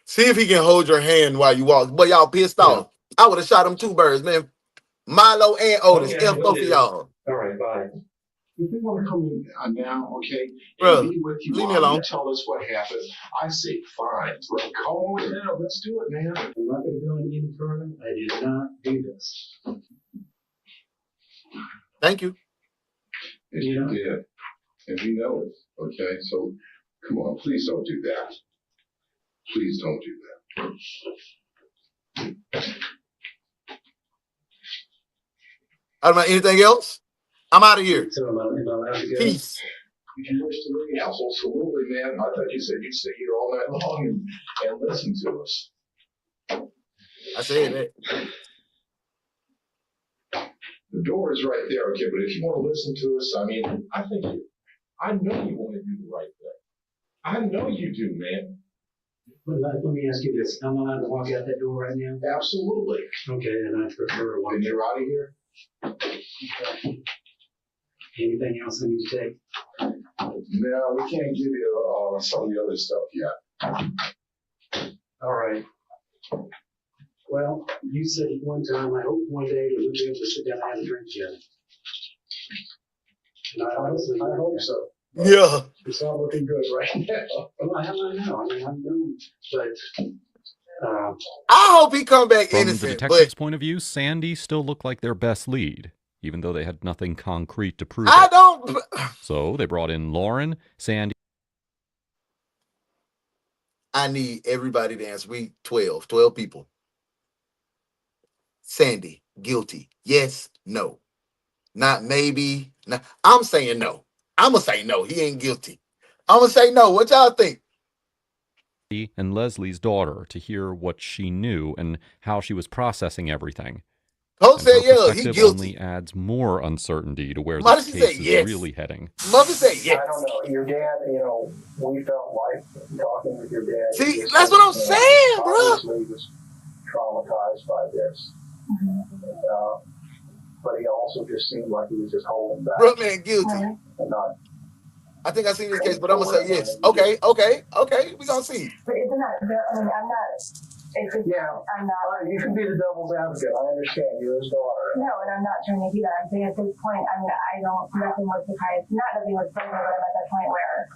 See if he can hold your hand while you walk. But y'all pissed off. I would have shot him 2 birds, man. Milo and Otis. Okay, F both of y'all. All right, bye. If they want to come in now, okay, Bro, and be with you, leave me alone. and tell us what happened, I say fine. Bro, come on now, let's do it, man. I'm not going to go any further. I did not do this. Thank you. And you did. And we know it, okay? So, come on, please don't do that. Please don't do that. I don't know anything else. I'm out of here. So am I allowed to go? Peace. If you wish to leave, absolutely, man. I thought you said you'd stay here all night long and listen to us. I said that. The door is right there, okay, but if you want to listen to us, I mean, I know you want to do the right thing. I know you do, man. Let me ask you this. I'm allowed to walk out that door right now? Absolutely. Okay, and I prefer to walk. And you're out of here? Okay. Anything else I need to take? No, we can't give you some of the other stuff yet. All right. Well, you said at one time, I hope one day that we'll be able to sit down and have a drink together. And I honestly, I hope so. Yeah. It's all looking good right now. Well, I know. I mean, I'm known, but I hope he come back From innocent. the detective's point of view, Sandy still looked like their best lead, even though they had nothing concrete to prove I it. don't. So they brought in Lauren, Sandy. I need everybody to answer. We 12 people. Sandy, guilty. Yes, no. Not maybe. No. I'm saying no. I'm going to say no. He ain't guilty. I'm going to say no. What y'all think? And Leslie's daughter to hear what she knew and how she was processing everything. Hope said, yeah, he perspective guilty. only adds more uncertainty to where Mother this said case is yes. really heading. Mother said yes. I don't know. Your dad, we felt like talking with your dad. See, that's what I'm saying, bro. Obviously, he was traumatized by this. But he also just seemed like he was just holding back. Bro, man, guilty. And not. I think I seen this case, but I'm going to say yes. Okay. We're going to see. But isn't that, I'm not It's just, I'm not. You can be the devil's advocate. I understand. You're his daughter. No, and I'm not trying to do that. I'm saying at this point, I mean, I don't, nothing would surprise, not nothing would surprise me, but I'm at that point where,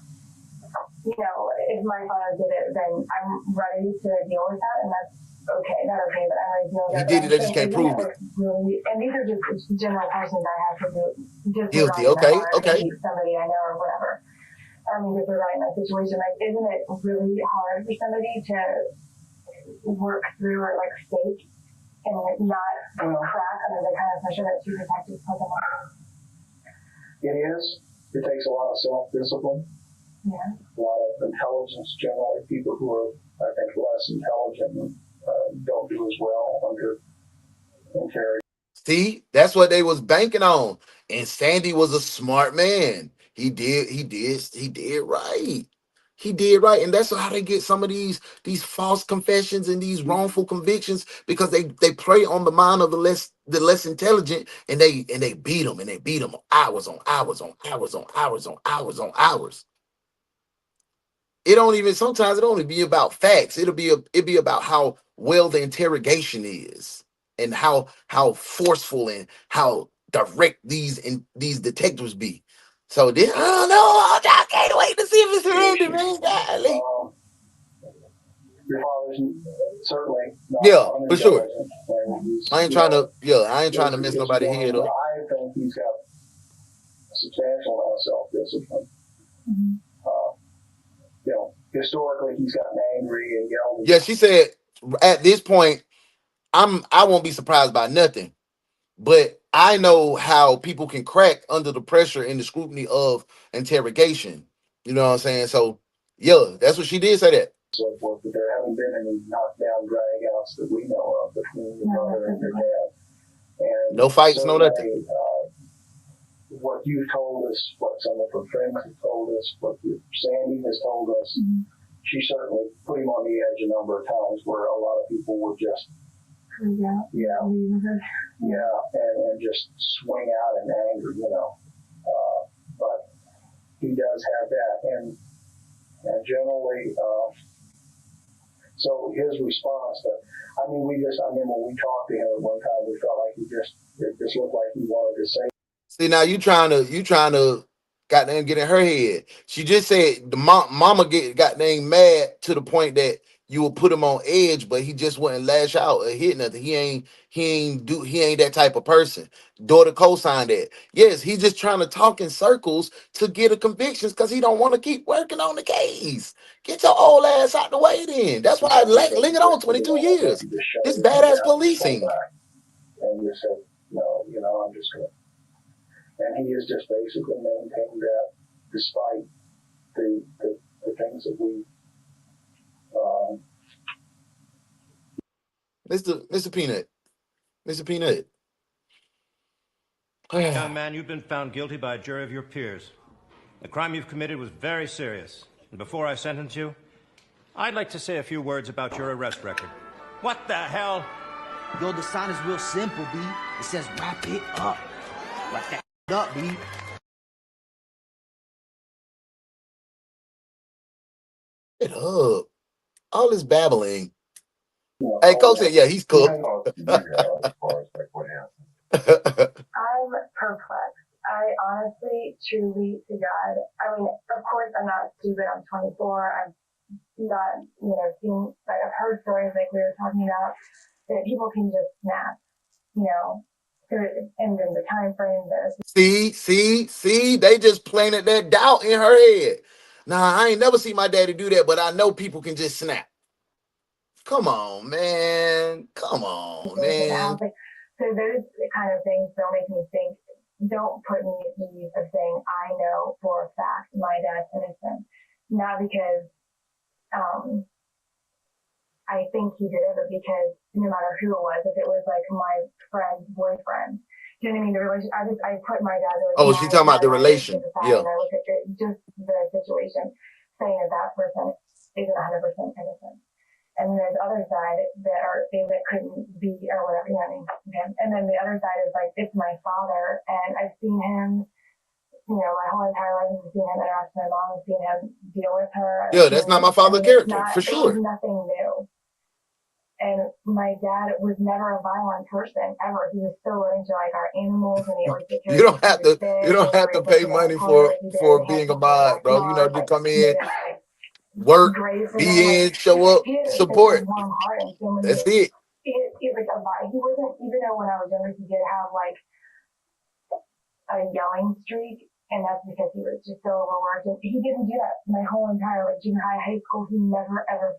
you know, if my father did it, then I'm ready to deal with that, and that's okay, not okay, but I'm ready to deal with He that. did it, they just can't prove it. Really, and these are just general questions I have to do, just Guilty, regarding okay. maybe somebody I know or whatever. I mean, just regarding that situation, like, isn't it really hard for somebody to work through or like fake and not crack under the kind of pressure that two detectives put them on? It is. It takes a lot of self-discipline. Yeah. A lot of intelligence generally. People who are, I think, less intelligent don't do as well under interrogation. See, that's what they was banking on. And Sandy was a smart man. He did right. He did right. And that's how they get some of these false confessions and these wrongful convictions, because they prey on the mind of the less intelligent, and they beat them hours on hours on hours on hours on hours on hours. Sometimes it only be about facts. It'll be about how well the interrogation is, and how forceful and how direct these detectives be. So this, I don't know. I can't wait to see if it's Randy, man. Golly. Your father's certainly not, yeah, for sure. I ain't trying to mess nobody head up. I think he's got a substantial amount of self-discipline. You know, historically, he's gotten angry and yelled. Yeah, she said at this point, I won't be surprised by nothing. But I know how people can crack under the pressure and the scrutiny of interrogation. You know what I'm saying? So, yeah, that's what she did say that. So forth, but there haven't been any knockdown drag-outs that we know of between your mother and your dad. And no fights, no nothing. What you've told us, what some of her friends have told us, what Sandy has told us, she certainly put him on the edge a number of times where a lot of people would just and just swing out in anger, you know. But he does have that, and generally, so his response to, when we talked to him at one time, we felt like it just looked like he wanted to say. See, now you trying to goddamn get in her head. She just said the mama goddamn mad to the point that you will put him on edge, but he just wouldn't lash out or hit nothing. He ain't that type of person. Daughter co-signed that. Yes, he's just trying to talk in circles to get a conviction because he don't want to keep working on the case. Get your old ass out the way then. That's why I lingered on 22 years. It's badass policing. And you said, no, I'm just going to. And he has just basically maintained that despite the things that we Mr. Peanut. Mr. Peanut. Young man, you've been found guilty by a jury of your peers. The crime you've committed was very serious. And before I sentence you, I'd like to say a few words about your arrest record. What the hell? Yo, the sign is real simple, B. It says wrap it up. Wrap that up, B. It up. All this babbling. Hey, Coach said, yeah, he's cooked. I'm perplexed. I honestly, truly, to God, of course, I'm not stupid. I'm 24. I'm not, seen, I've heard stories like we were talking about that people can just snap, and then the time frame. See, they just planted that doubt in her head. Nah, I ain't never seen my daddy do that, but I know people can just snap. Come on, man. So those kind of things don't make me think, don't put me at ease of saying, I know for a fact my dad's innocent. Not because I think he did it, but because no matter who it was, if it was like my friend's boyfriend, do you know what I mean? The relation, I put my dad. She's talking about the relation. Yeah. And I look at just the situation, saying that person isn't 100% innocent. And then there's the other side that are things that couldn't be or whatever, you know what I mean? Okay. And then the other side is like, it's my father, and I've seen him, my whole entire life. I've seen him interact with my mom. I've seen him deal with her. Yeah, that's not my father's character, for sure. It was nothing new. And my dad was never a violent person ever. He was still into like our animals, and he always took care You of don't have to. You don't have to pay money for being a mod, bro. You know, just come in, work, be in, show up, he had such a support. warm heart and so many. That's it. He like he wasn't, even though when I was younger he did have like a yelling streak, and that's because he was just so overworked. And he didn't do that my whole entire like junior high school. He never ever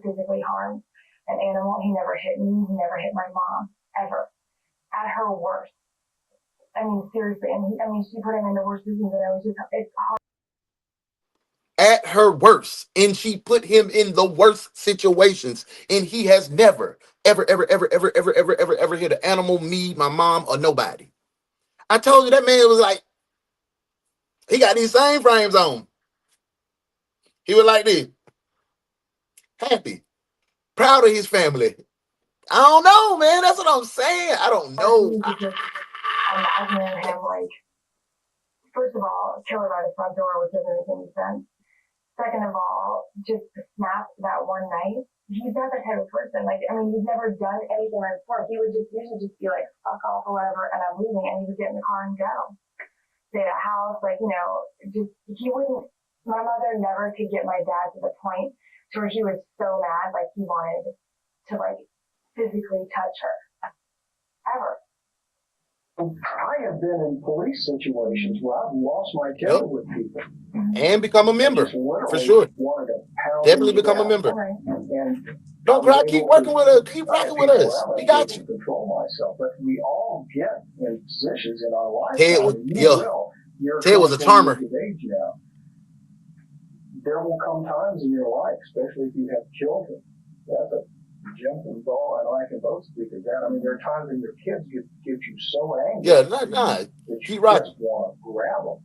physically harmed an animal. He never hit me. He never hit my mom ever. At her worst. I mean, seriously. And she put him in the worst positions, and it's hard. At her worst, and she put him in the worst situations, and he has never, ever hit an animal, me, my mom, or nobody. I told you that man was like, he got these same frames on. He was like this, happy, proud of his family. I don't know, man. That's what I'm saying. I don't know. Imagine him like, first of all, kill her by the front door, which doesn't make any sense. Second of all, just snap that one night. He's not that type of person. Like, I mean, he's never done anything like before. He would just usually just be like, fuck off or whatever, and I'm leaving, and he would get in the car and go. Stay at a house, like, just, he wouldn't, my mother never could get my dad to the point to where he was so mad, like, he wanted to, like, physically touch her. Ever. I have been in police situations where I've lost my temper with people. And become a member, for sure. Definitely become a member. Don't cry, keep working with us, keep rocking with us. We got you. Control myself, but we all get in positions in our life. Ted was a charmer. There will come times in your life, especially if you have children, that's a jumping ball, and I can both speak of that. I mean, there are times when your kids get you so angry. Yeah, that you just want to grab them.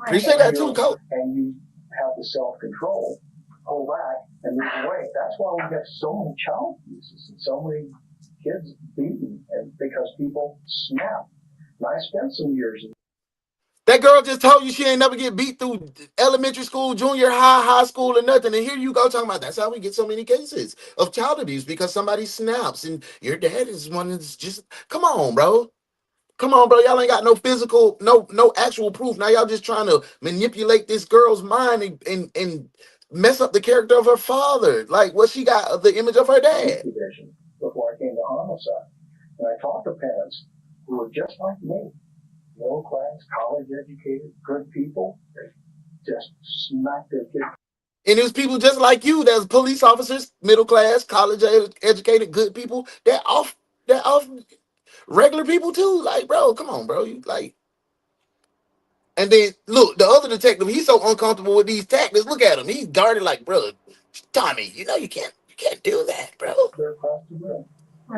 Appreciate that too, Coach. And you have the self-control, pull back, and move away. That's why we have so many child abuses and so many kids beaten, and because people snap. And I spent some years in that girl just told you she ain't never get beat through elementary school, junior high school, or nothing. And here you go talking about that's how we get so many cases of child abuse, because somebody snaps and your dad is one that's just, come on, bro. Come on, bro. Y'all ain't got no physical, no actual proof. Now y'all just trying to manipulate this girl's mind and mess up the character of her father. Like, what she got the image of her dad. Before I came to homicide. And I talked to parents who were just like me. Middle class, college educated, good people. They just smacked their kids. And it was people just like you, that's police officers, middle class, college educated, good people. They're off regular people too. Like, bro, come on, bro. You like. And then look, the other detective, he's so uncomfortable with these tactics. Look at him. He's guarded like, bro, Tommy, you can't do that, bro.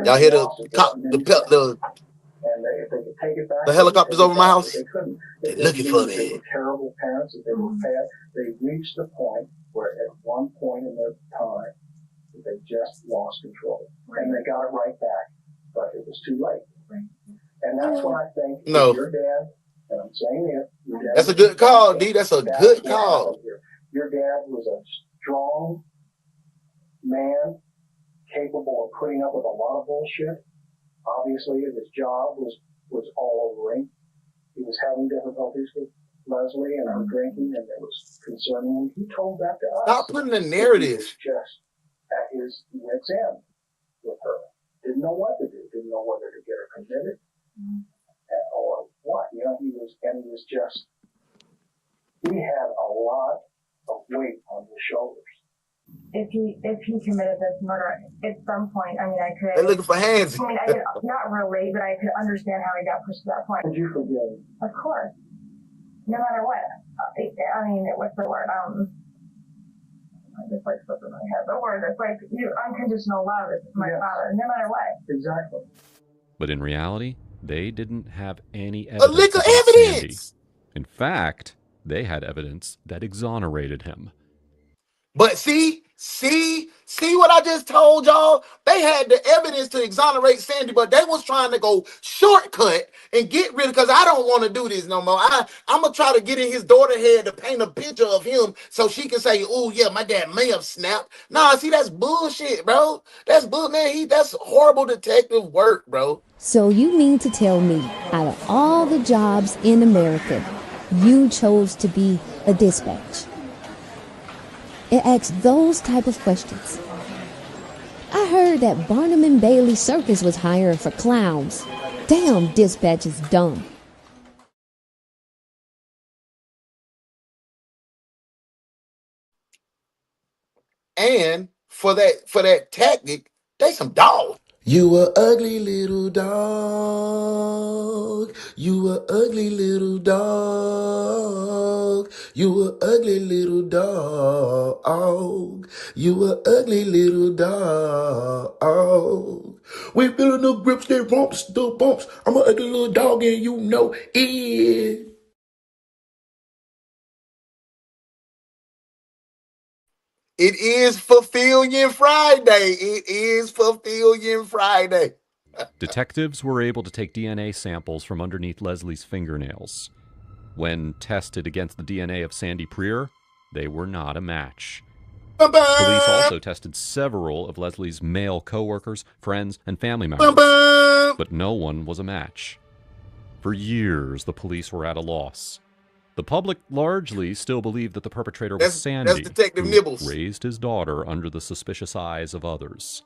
Y'all hear and if they could take it back, the helicopters over my house? They couldn't. They're looking for me. They were terrible parents. That they were bad. They reached the point where at one point in their time, they just lost control. And they got it right back. But it was too late. And that's when I think your dad, and I'm saying it, your dad. That's a good call, D. That's a good call. Your dad was a strong man, capable of putting up with a lot of bullshit. Obviously, his job was all over him. He was having difficulties with Leslie and her drinking, and it was concerning him. He told that to us. Stop putting the narrative. He was just at his wit's end with her. Didn't know what to do. Didn't know whether to get her committed or what. He had a lot of weight on his shoulders. If he committed this murder, at some point, I mean, I could. They're looking for hands. I mean, I could not relate, but I could understand how he got pushed to that point. Did you forgive him? Of course. No matter what. I mean, what's the word? I just like slipping my head. The word. It's like unconditional love is my father, no matter what. Exactly. But in reality, they didn't have any evidence. A lick of evidence. Sandy. In fact, they had evidence that exonerated him. But see, See what I just told y'all? They had the evidence to exonerate Sandy, but they was trying to go shortcut and get rid of, because I don't want to do this no more. I'm going to try to get in his daughter's head to paint a picture of him so she can say, oh, yeah, my dad may have snapped. Nah, see, that's bullshit, bro. That's bull, man. That's horrible detective work, bro. So you mean to tell me, out of all the jobs in America, you chose to be a dispatch? It asks those type of questions. I heard that Barnum and Bailey Circus was hiring for clowns. Damn, dispatch is dumb. And for that tactic, they some dogs. You a ugly little dog. You a ugly little dog. You a ugly little dog. You a ugly little dog. We feeling the grips, they rumps, the bumps. I'm a ugly little dog and you know it. It is Fulfilling Friday. It is Fulfilling Friday. Detectives were able to take DNA samples from underneath Leslie's fingernails. When tested against the DNA of Sandy Prieur, they were not a match. Police also tested several of Leslie's male co-workers, friends, and family members, but no one was a match. For years, the police were at a loss. The public largely still believed that the perpetrator was Sandy, that's Detective who Nibbles. raised his daughter under the suspicious eyes of others.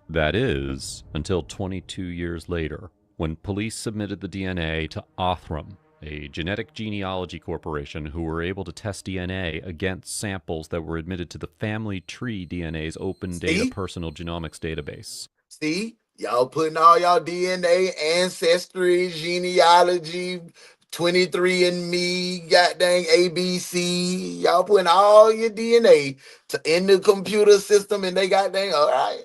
That is, until 22 years later, when police submitted the DNA to Othram, a genetic genealogy corporation who were able to test DNA against samples that were admitted to the Family Tree DNA's open data personal genomics database. See? Y'all putting all y'all DNA, ancestry, genealogy, 23andMe, goddamn ABC. Y'all putting all your DNA in the computer system and they goddamn, all right.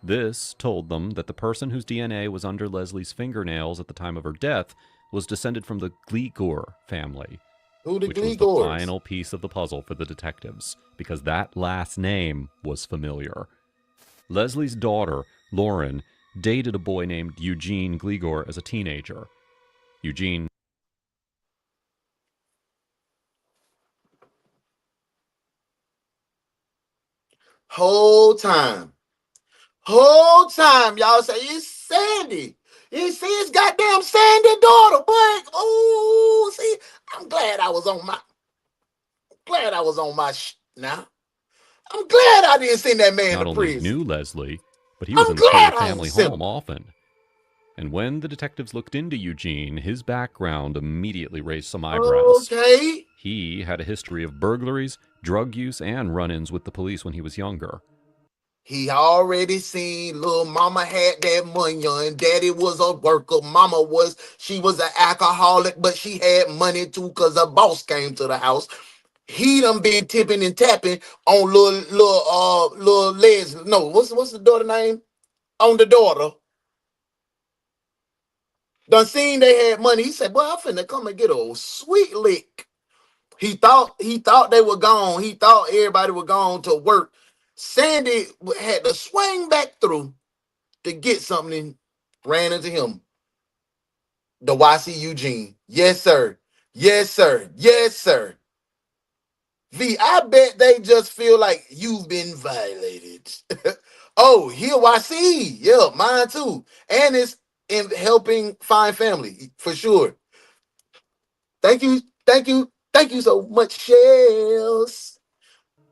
This told them that the person whose DNA was under Leslie's fingernails at the time of her death was descended from the Gligor family, which was the final piece of the puzzle for the detectives, because that last name was familiar. Leslie's daughter, Lauren, dated a boy named Eugene Gligor as a teenager. Eugene Whole time, y'all say it's Sandy. You see, it's goddamn Sandy daughter, boy. Oh, see, I'm glad I was on my now. I'm glad I didn't send that man not to only prison. knew Leslie, but he was in the Krewe family home often. And when the detectives looked into Eugene, his background immediately raised some eyebrows. Okay. He had a history of burglaries, drug use, and run-ins with the police when he was younger. He already seen little mama had that money and daddy was a worker. She was an alcoholic, but she had money too because her boss came to the house. He done been tipping and tapping on little Leslie. No, what's the daughter name? On the daughter. Done seen they had money. He said, "Boy, I'm finna come and get a sweet lick." He thought they were gone. He thought everybody was gone to work. Sandy had to swing back through to get something and ran into him. The YC Eugene. Yes, sir. Yes, sir. Yes, sir. V, I bet they just feel like you've been violated. Oh, here YC. Yeah, mine too. And it's in helping find family, for sure. Thank you so much, Shells.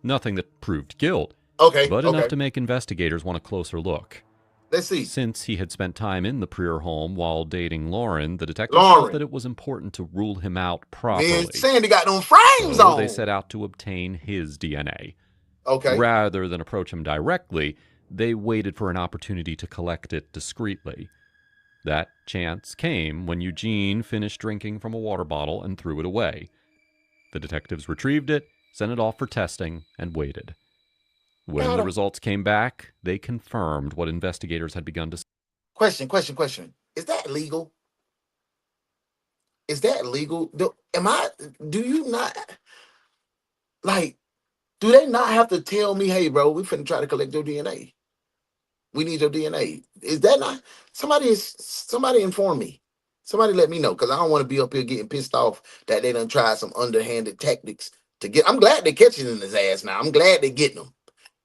Nothing that proved guilt, but enough to make investigators want a closer look. Let's see. Since he had spent time in the Prieur home while dating Lauren, the detectives felt that it was important to rule him out properly. Man, Sandy got them frames on. They set out to obtain his DNA. Okay. Rather than approach him directly, they waited for an opportunity to collect it discreetly. That chance came when Eugene finished drinking from a water bottle and threw it away. The detectives retrieved it, sent it off for testing, and waited. When the results came back, they confirmed what investigators had begun to say. Question. Is that legal? Is that legal? Do you not, like, Do they not have to tell me, hey, bro, we finna try to collect your DNA? We need your DNA. Is that not somebody inform me? Somebody let me know, because I don't want to be up here getting pissed off that they done tried some underhanded tactics to get. I'm glad they're catching in his ass now. I'm glad they're getting him.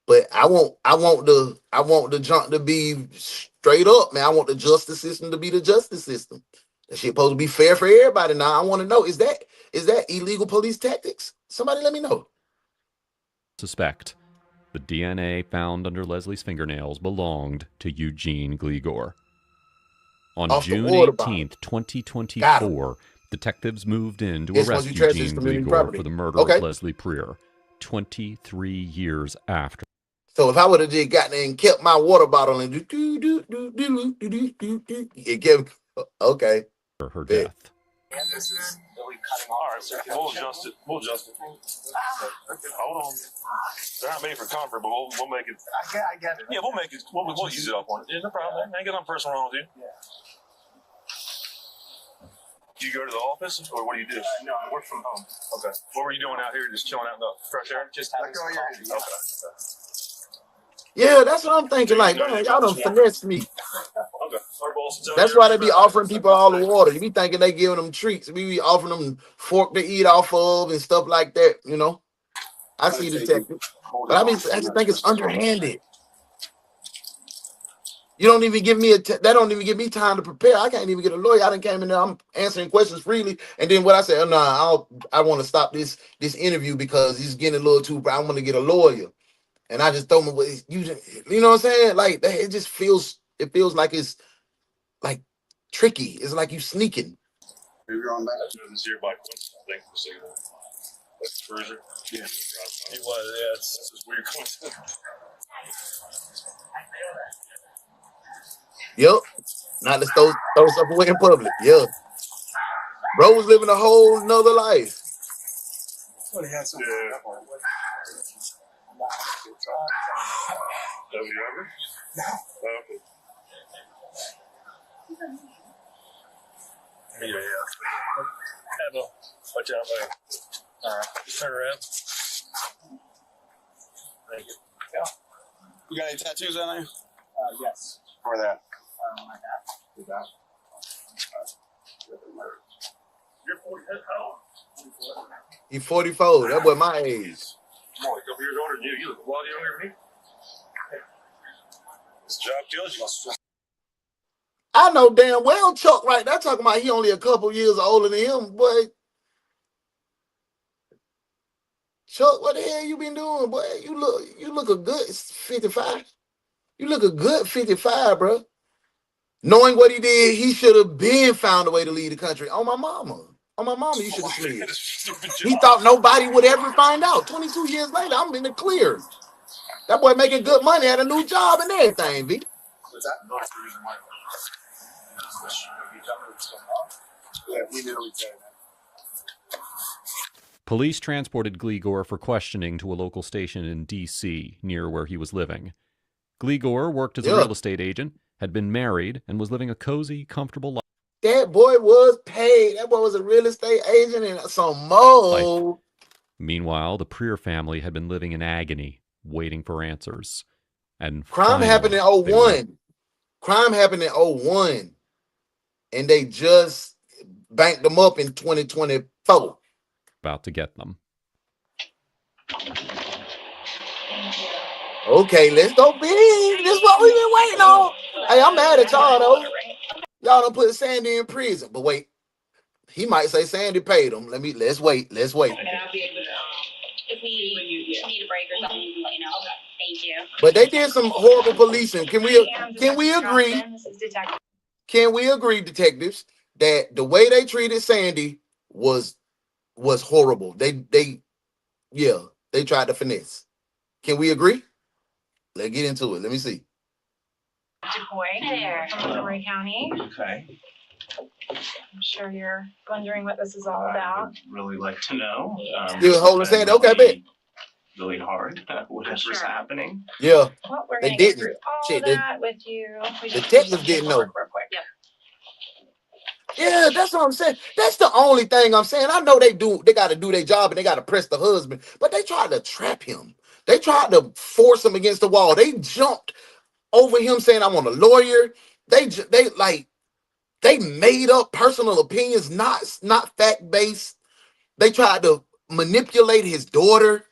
But I want the junk to be straight up, man. I want the justice system to be the justice system. That shit supposed to be fair for everybody. Now I want to know, is that illegal police tactics? Somebody let me know. Suspect. The DNA found under Leslie's fingernails belonged to Eugene Gligor. On Off the June water 18th, bottle. 2024, detectives moved in to Guess once arrest you trash this Eugene community Gligor property. for the murder Okay. of Leslie Prier, 23 years after. So if I would have just gotten there and kept my water bottle and it kept, okay. Her death. This is really cutting off. All right, so we'll adjust it. Hold on. There aren't many for comfort, but we'll make it. I get it. Yeah, we'll make it. We'll use it up on it. Yeah, no problem. Ain't got nothing personal wrong with you. Yeah. Do you go to the office, or what do you do? No, I work from home. Okay. What were you doing out here? Just chilling out in the fresh air? Just having some coffee. Okay. Yeah, that's what I'm thinking. Like, man, y'all done finessed me. Okay. Our boss is That's why they be offering people all the water. You be thinking they giving them treats. We be offering them fork to eat off of and stuff like that, you know. I see the detective. But I just think it's underhanded. You don't even give me that don't even give me time to prepare. I can't even get a lawyer. I done came in there. I'm answering questions freely, and then what I said, no, I want to stop this interview because he's getting a little too. I'm going to get a lawyer, and I just throw him away. You know what I'm saying? Like it just feels. It feels like it's like tricky. It's like you sneaking. You're on that. This year by coincidence. Thank you for saying that. That's Cruiser. Yeah. He was. Yeah. It's just weird coincidence. Yep. Not to throw stuff away in public. Yeah. Bro was living a whole nother life. Well, he had some. Yeah. Have you ever? No. Okay. Yeah. Have a watch out, man. All right. Just turn around. Thank you. Yeah. You got any tattoos on there? Yes. Where that? I have. You got it. You're 40. How old? He 44. That boy my age. I'm only a couple years older than you. You look a lot younger than me. This job kills you. I know damn well Chuck right now talking about he only a couple years older than him, boy. Chuck, what the hell you been doing, boy? You look a good 55. You look a good 55, bro. Knowing what he did, he should have been found a way to leave the country. On my mama. On my mama, you should have slid. He thought nobody would ever find out. 22 years later, I'm in the clear. That boy making good money, had a new job and everything, B. What's that? Yeah, we knew we did. Police transported Gligor for questioning to a local station in D.C., near where he was living. Gligor worked as a real estate agent, had been married, and was living a cozy, comfortable life. That boy was paid. That boy was a real estate agent and some more. Meanwhile, the Prier family had been living in agony, waiting for answers. And crime happened in 01. Crime happened in 01. And they just banked them up in 2024. About to get them. Okay, let's go big. This is what we've been waiting on. Hey, I'm mad at y'all though. Y'all done put Sandy in prison. But wait, he might say Sandy paid him. Let's wait. And I'll be able to, if we need a break or something, let you know. Okay. Thank you. But they did some horrible policing. Can we agree? Can we agree, detectives, that the way they treated Sandy was horrible? They tried to finesse. Can we agree? Let's get into it. Let me see. DeCoy there from Montgomery County. Okay. I'm sure you're wondering what this is all about. I'd really like to know. Still holding Sandy. Okay, bet. Really hard. Whatever's happening. Yeah. Well, we're they gonna get didn't. through all that with you. Detectives didn't know. Real quick. Yep. Yeah, that's what I'm saying. That's the only thing I'm saying. I know they got to do their job and they got to press the husband, but they tried to trap him. They tried to force him against the wall. They jumped over him saying, "I want a lawyer." They made up personal opinions, not fact based. They tried to manipulate his daughter.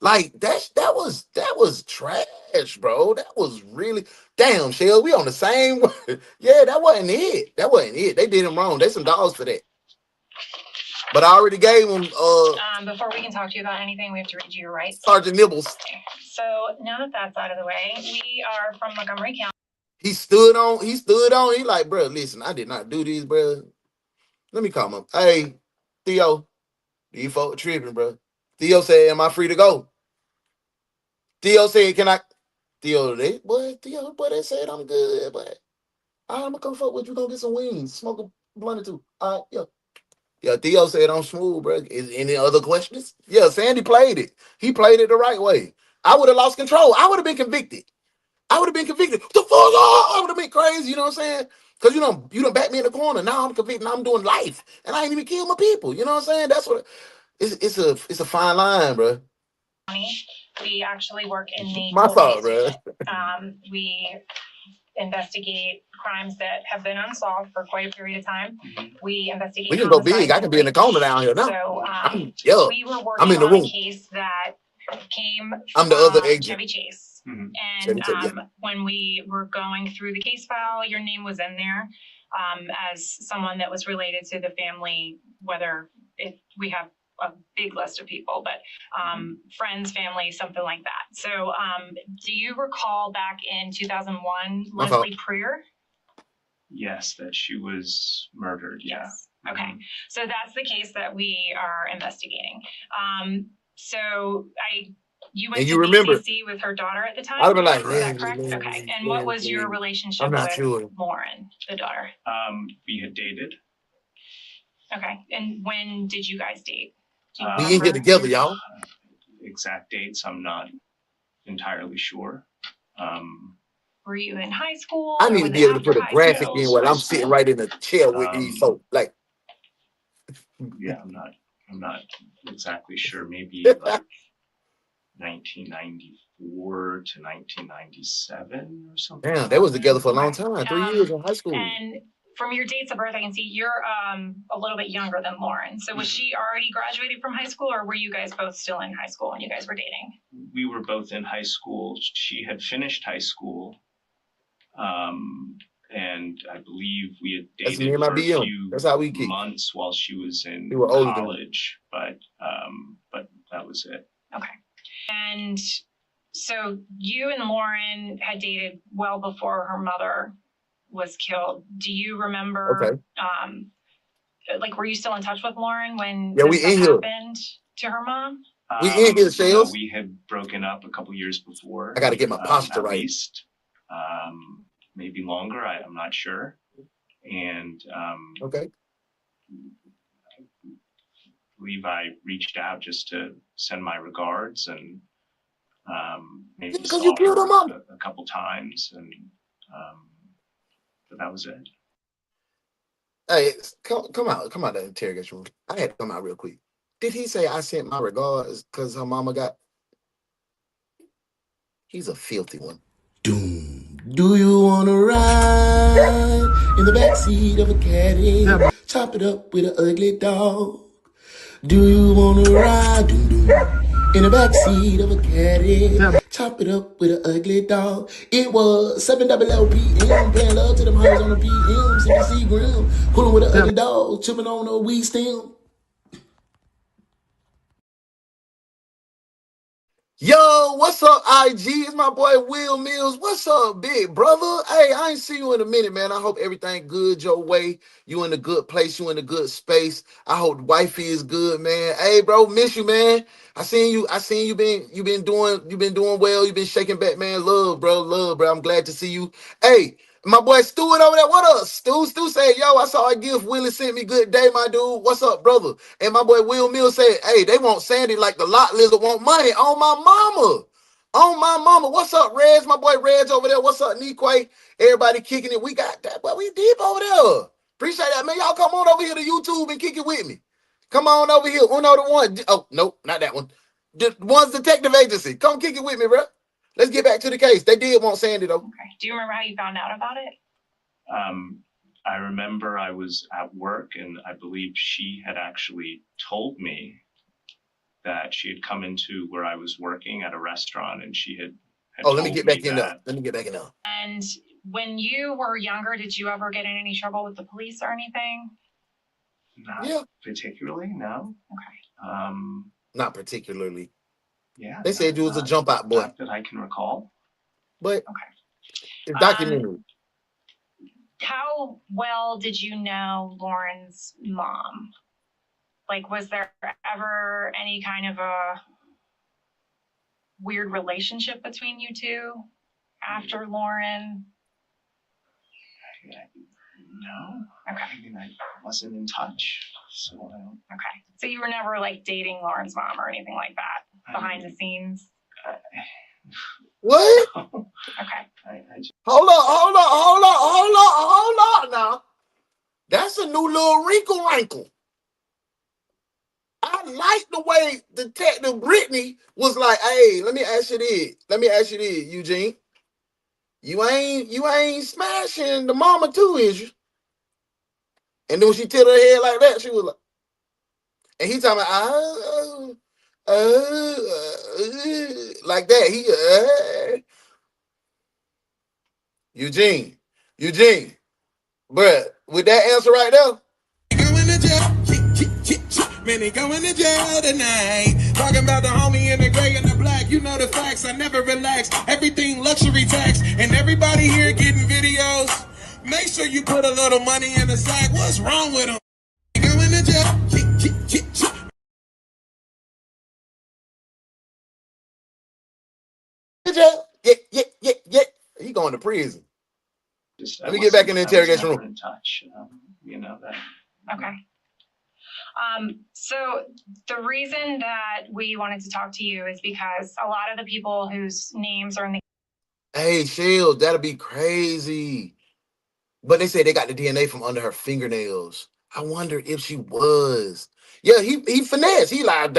Like that was trash, bro. That was really damn. Shell, we on the same. Yeah, that wasn't it. That wasn't it. They did him wrong. They some dogs for that. But I already gave him. Before we can talk to you about anything, we have to read you your rights. Sergeant Nibbles. So now that that's out of the way, we are from Montgomery County. He stood on. He like, bro, listen, I did not do this, bro. Let me call him. Hey, Theo, you folk tripping, bro. Theo said, "Am I free to go?" Theo said, "Can I?" Theo, they said I'm good, but I'm gonna come fuck with you. Gonna get some wings, smoke a blunt or two. Yeah. Yeah, Theo said I'm smooth, bro. Is any other questions? Yeah, Sandy played it. He played it the right way. I would have lost control. I would have been convicted. The fuck? I would have been crazy. You know what I'm saying? Because you don't back me in the corner. Now I'm convicted. Now I'm doing life, and I ain't even killed my people. You know what I'm saying? That's what it's a fine line, bro. We actually work in the My fault, bro. We investigate crimes that have been unsolved for quite a period of time. We investigate. We can go big. I can be in the corner down here now. So we were working in the on room. a case that came I'm the other agent. Chevy Chase. Chevy Chase, yeah. When we were going through the case file, your name was in there as someone that was related to the family, whether we have a big list of people, but friends, family, something like that. So do you recall back in 2001, Leslie Preer? Yes, that she was murdered. Yeah. Yes. Okay. So that's the case that we are investigating. You went to BCC with her daughter at the time? I'd have been like, is that correct? Okay. And what was your relationship with Lauren, the daughter? We had dated. Okay. And when did you guys date? We in here together, y'all. Exact dates, I'm not entirely sure. Were you in high school? I need to be able to put a graphic in while I'm sitting right in the chair with these folks. Like, yeah, I'm not exactly sure. Maybe like 1994 to 1997 or something. Damn, they was together for a long time. 3 years in high school. And from your dates of birth, I can see you're a little bit younger than Lauren. So was she already graduated from high school, or were you guys both still in high school when you guys were dating? We were both in high school. She had finished high school. And I believe we had dated for a few months while she was in college, but that was it. Okay. And so you and Lauren had dated well before her mother was killed. Do you remember, were you still in touch with Lauren when this happened to her mom? We in here, Sales. We had broken up a couple years before. I got to get my posture right. At least, maybe longer. I'm not sure. And I believe I reached out just to send my regards and maybe saw her a couple times, and but that was it. Hey, come out the interrogation room. I had to come out real quick. Did he say I sent my regards because her mama got? He's a filthy one. Do you wanna ride in the backseat of a caddy? Chop it up with an ugly dog. Do you wanna ride in the backseat of a caddy? Chop it up with an ugly dog. It was 700 PM, playing love to them hoes on the PM, sipping Seagram, cooling with an ugly dog, chipping on a weed stem. Yo, what's up, IG? It's my boy Will Mills. What's up, big brother? Hey, I ain't seen you in a minute, man. I hope everything good your way. You in a good place. You in a good space. I hope wifey is good, man. Hey, bro, miss you, man. I seen you been doing well. You been shaking back, man. Love, bro. I'm glad to see you. Hey, my boy Stuart over there. What up, Stu? Stu said, yo, I saw a gift. Willie sent me. Good day, my dude. What's up, brother? And my boy Will Mills said, hey, they want Sandy like the lot lizard want money. On my mama. On my mama. What's up, Reg? My boy Reg over there. What's up, Nikwe? Everybody kicking it. We got that, but we deep over there. Appreciate that, man. Y'all come on over here to YouTube and kick it with me. Come on over here. UnoDaOne. Oh, nope, not that one. DaOnes Detective Agency. Come kick it with me, bro. Let's get back to the case. They did want Sandy, though. Okay. Do you remember how you found out about it? I remember I was at work, and I believe she had actually told me that she had come into where I was working at a restaurant, and she had let me get back in there. Let me get back in there. And when you were younger, did you ever get in any trouble with the police or anything? Not particularly, no. Okay. Not particularly. Yeah. They said you was a jump out boy. Not that I can recall. But okay. It's documentary. How well did you know Lauren's mom? Like, was there ever any kind of a weird relationship between you two after Lauren? No. Okay. I mean, I wasn't in touch, so I don't. Okay. So you were never like dating Lauren's mom or anything like that behind the scenes? What? Okay. Hold on now. That's a new little wrinkle. I like the way Detective Brittany was like, hey, let me ask you this, Eugene. You ain't smashing the mama too, is you? And then when she tilted her head like that, she was like, and he talking about, like that. Eugene, bruh, with that answer right there. Man, he going to jail tonight. Talking about the homie in the gray and the black. You know the facts, I never relax. Everything luxury tax. And everybody here getting videos. Make sure you put a little money in the sack. What's wrong with him? Going to jail. Yeah. He going to prison. Let me get back in the interrogation room. In touch, you know that. Okay. So the reason that we wanted to talk to you is because a lot of the people whose names are in the Hey, Shield, that'll be crazy. But they say they got the DNA from under her fingernails. I wonder if she was. Yeah, he finessed. He like,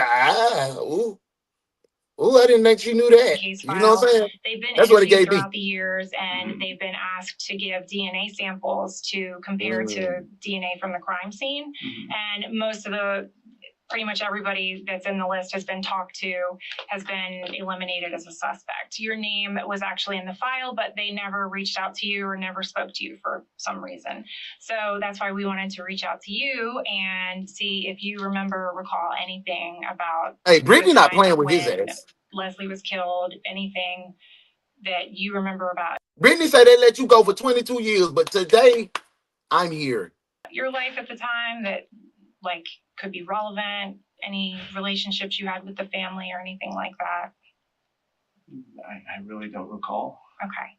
I didn't think she knew that. case You know what I'm saying? They've been That's what it interviewed gave me. throughout the years, and they've been asked to give DNA samples to compare to DNA from the crime scene. And pretty much everybody that's in the list has been talked to, has been eliminated as a suspect. Your name was actually in the file, but they never reached out to you or never spoke to you for some reason. So that's why we wanted to reach out to you and see if you recall anything about. Hey, Brittany not playing with his ass. Leslie was killed, anything that you remember about. Brittany said they let you go for 22 years, but today I'm here. Your life at the time that like could be relevant, any relationships you had with the family or anything like that? I really don't recall. Okay.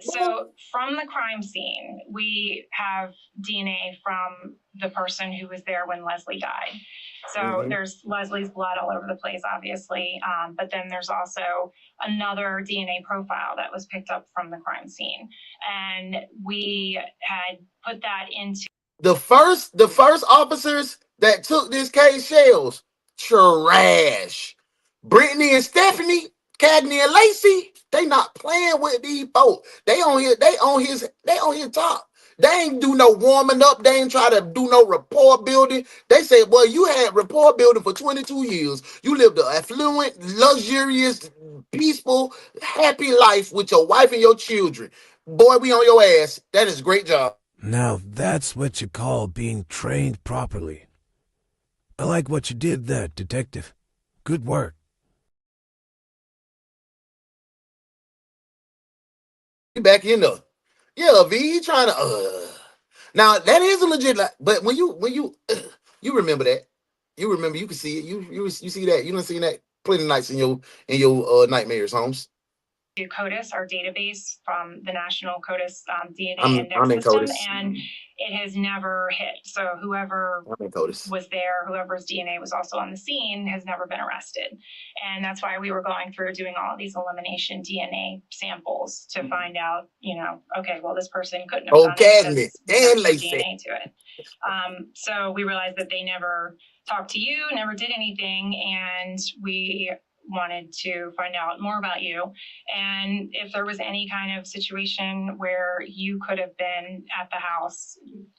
So from the crime scene, we have DNA from the person who was there when Leslie died. So there's Leslie's blood all over the place, obviously. But then there's also another DNA profile that was picked up from the crime scene. And we had put that into the first officers that took this case, Shells, trash. Brittany and Stephanie, Cagney and Lacey, they not playing with these folks. They on his top. They ain't do no warming up. They ain't try to do no rapport building. They said, well, you had rapport building for 22 years. You lived an affluent, luxurious, peaceful, happy life with your wife and your children. Boy, we on your ass. That is a great job. Now that's what you call being trained properly. I like what you did there, Detective. Good work. Back in there. Yeah, V trying to now that is a legit but when you you remember that. You remember, you can see it. You see that. You done seen that plenty of nights in your nightmares, Holmes. to CODIS, our database from the National CODIS DNA I'm Index in System, CODIS. and it has never hit. So whoever I'm in CODIS. was there, whoever's DNA was also on the scene, has never been arrested. And that's why we were going through doing all of these elimination DNA samples to find out, you know, okay, well, this person couldn't have done it because there's no DNA to it. So we realized that they never talked to you, never did anything, and we wanted to find out more about you and if there was any kind of situation where you could have been at the house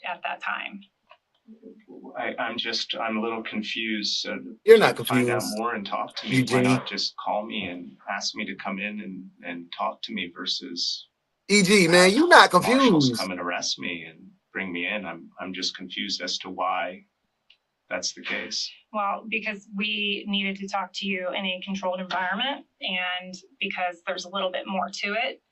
at that time. I'm a little confused. So you're not confused. Find out more and talk to me. Eugene. Why not just call me and ask me to come in and talk to me versus EG, man, you're not confused. Marshals come and arrest me and bring me in. I'm just confused as to why that's the case. Well, because we needed to talk to you in a controlled environment, and because there's a little bit more to it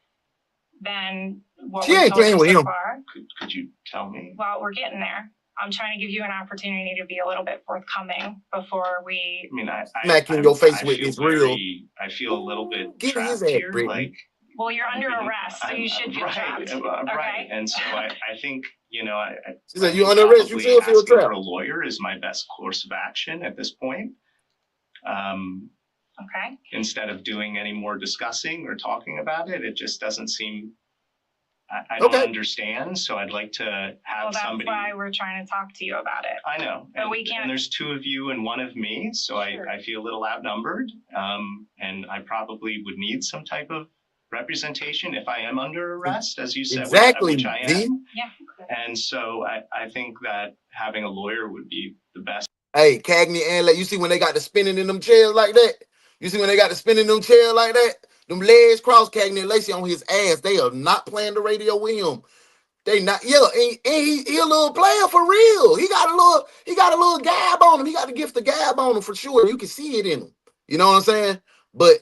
than what we told you so far. Could you tell me? Well, we're getting there. I'm trying to give you an opportunity to be a little bit forthcoming before we. I mean, smack you in your face with it's real. I feel a little bit trapped here. Like, well, you're under arrest, so you should feel trapped. Right, and so I think, you know, she said, you under arrest, you still feel trapped. For a lawyer is my best course of action at this point. Okay. Instead of doing any more discussing or talking about it, it just doesn't seem. I don't understand, so I'd like to have somebody. Well, that's why we're trying to talk to you about it. I know, but we can't. And there's two of you and one of me, so sure. I feel a little outnumbered, and I probably would need some type of representation if I am under arrest, as you said, exactly. Which I am. Yeah. And so I think that having a lawyer would be the best. Hey, Cagney and you see when they got the spinning in them chairs like that? You see when they got the spinning in them chairs like that? Them legs crossed, Cagney and Lacey on his ass. They are not playing the radio with him. They not, yeah, and he a little player for real. He got a little gab on him. He got the gift of gab on him for sure. You can see it in him. You know what I'm saying? But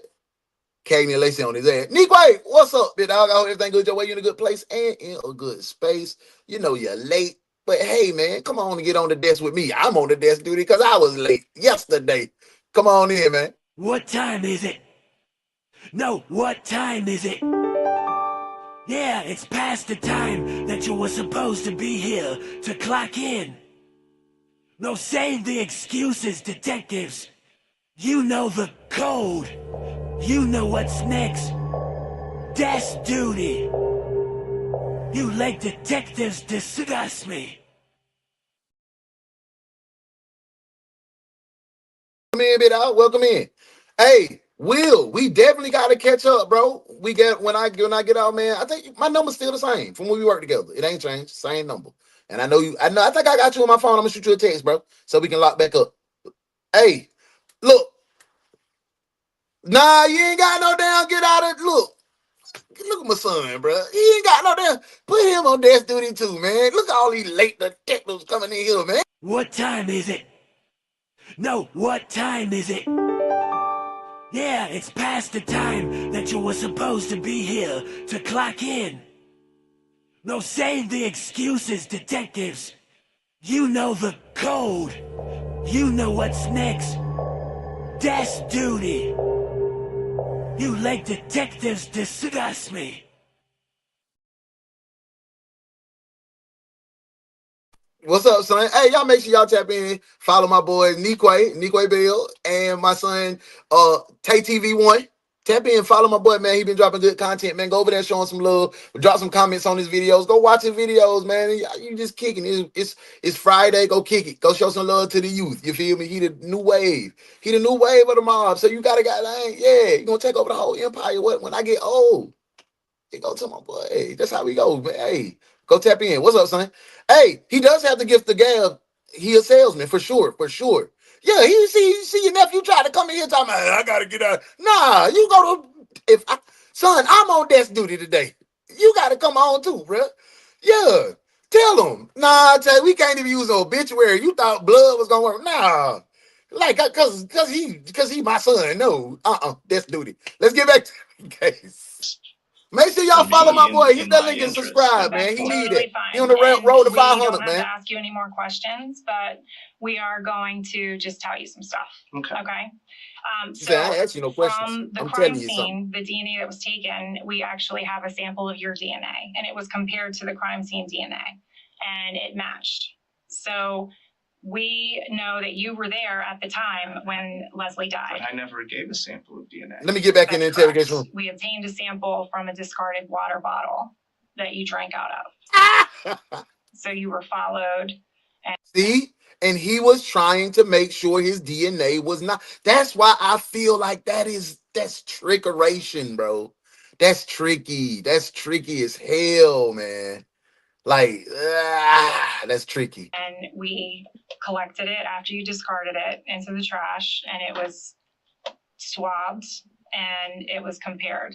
Cagney and Lacey on his ass. Nikwe, what's up, big dog? I hope everything good your way. You in a good place and in a good space. You know you're late. But hey, man, come on and get on the desk with me. I'm on the desk duty because I was late yesterday. Come on in, man. What time is it? No, what time is it? Yeah, it's past the time that you were supposed to be here to clock in. No, save the excuses, detectives. You know the code. You know what's next. Desk duty. You let detectives discuss me. Come in, bit out. Welcome in. Hey, Will, we definitely got to catch up, bro. We get when I get out, man. I think my number's still the same from when we work together. It ain't changed. Same number. And I think I got you on my phone. I'm gonna shoot you a text, bro, so we can lock back up. Hey, look. Nah, you ain't got no damn get out of look at my son, bro. He ain't got no damn put him on desk duty too, man. Look at all these late detectives coming in here, man. What time is it? No, what time is it? Yeah, it's past the time that you were supposed to be here to clock in. No, save the excuses, detectives. You know the code. You know what's next. Desk duty. You let detectives discuss me. What's up, son? Hey, y'all make sure y'all tap in. Follow my boy Nikwe Bill, and my son Tay TV1. Tap in, follow my boy, man. He been dropping good content, man. Go over there, showing some love. Drop some comments on his videos. Go watch his videos, man. You just kicking. It's Friday. Go kick it. Go show some love to the youth. You feel me? He the new wave. He the new wave of the mob. So you gotta you gonna take over the whole empire. What when I get old? You go to my boy. Hey, that's how we go, man. Hey, go tap in. What's up, son? Hey, he does have the gift of gab. He a salesman for sure. Yeah, you see your nephew try to come in here talking about, I gotta get out. Nah, you go to son, I'm on desk duty today. You gotta come on too, bro. Yeah, tell him. Nah, I tell you, we can't even use an obituary. You thought blood was gonna work. Nah, like cause he my son. No, desk duty. Let's get back to the case. Make sure y'all follow my boy. Hit that link and subscribe, man. He need it. He on the road to 500, man. We don't have to ask you any more questions, but we are going to just tell you some stuff. Okay. She said, I ain't asking you no questions. From the I'm crime telling you scene, the DNA that was taken, we actually have a sample of your DNA, and it was compared to the crime scene DNA, and it matched. So we know that you were there at the time when Leslie died. But I never gave a sample of DNA. Let me get back in the interrogation room. We obtained a sample from a discarded water bottle that you drank out of. So you were followed. See? And he was trying to make sure his DNA was not. That's why I feel like that's trickeration, bro. That's tricky. That's tricky as hell, man. Like, that's tricky. And we collected it after you discarded it into the trash, and it was swabbed and it was compared.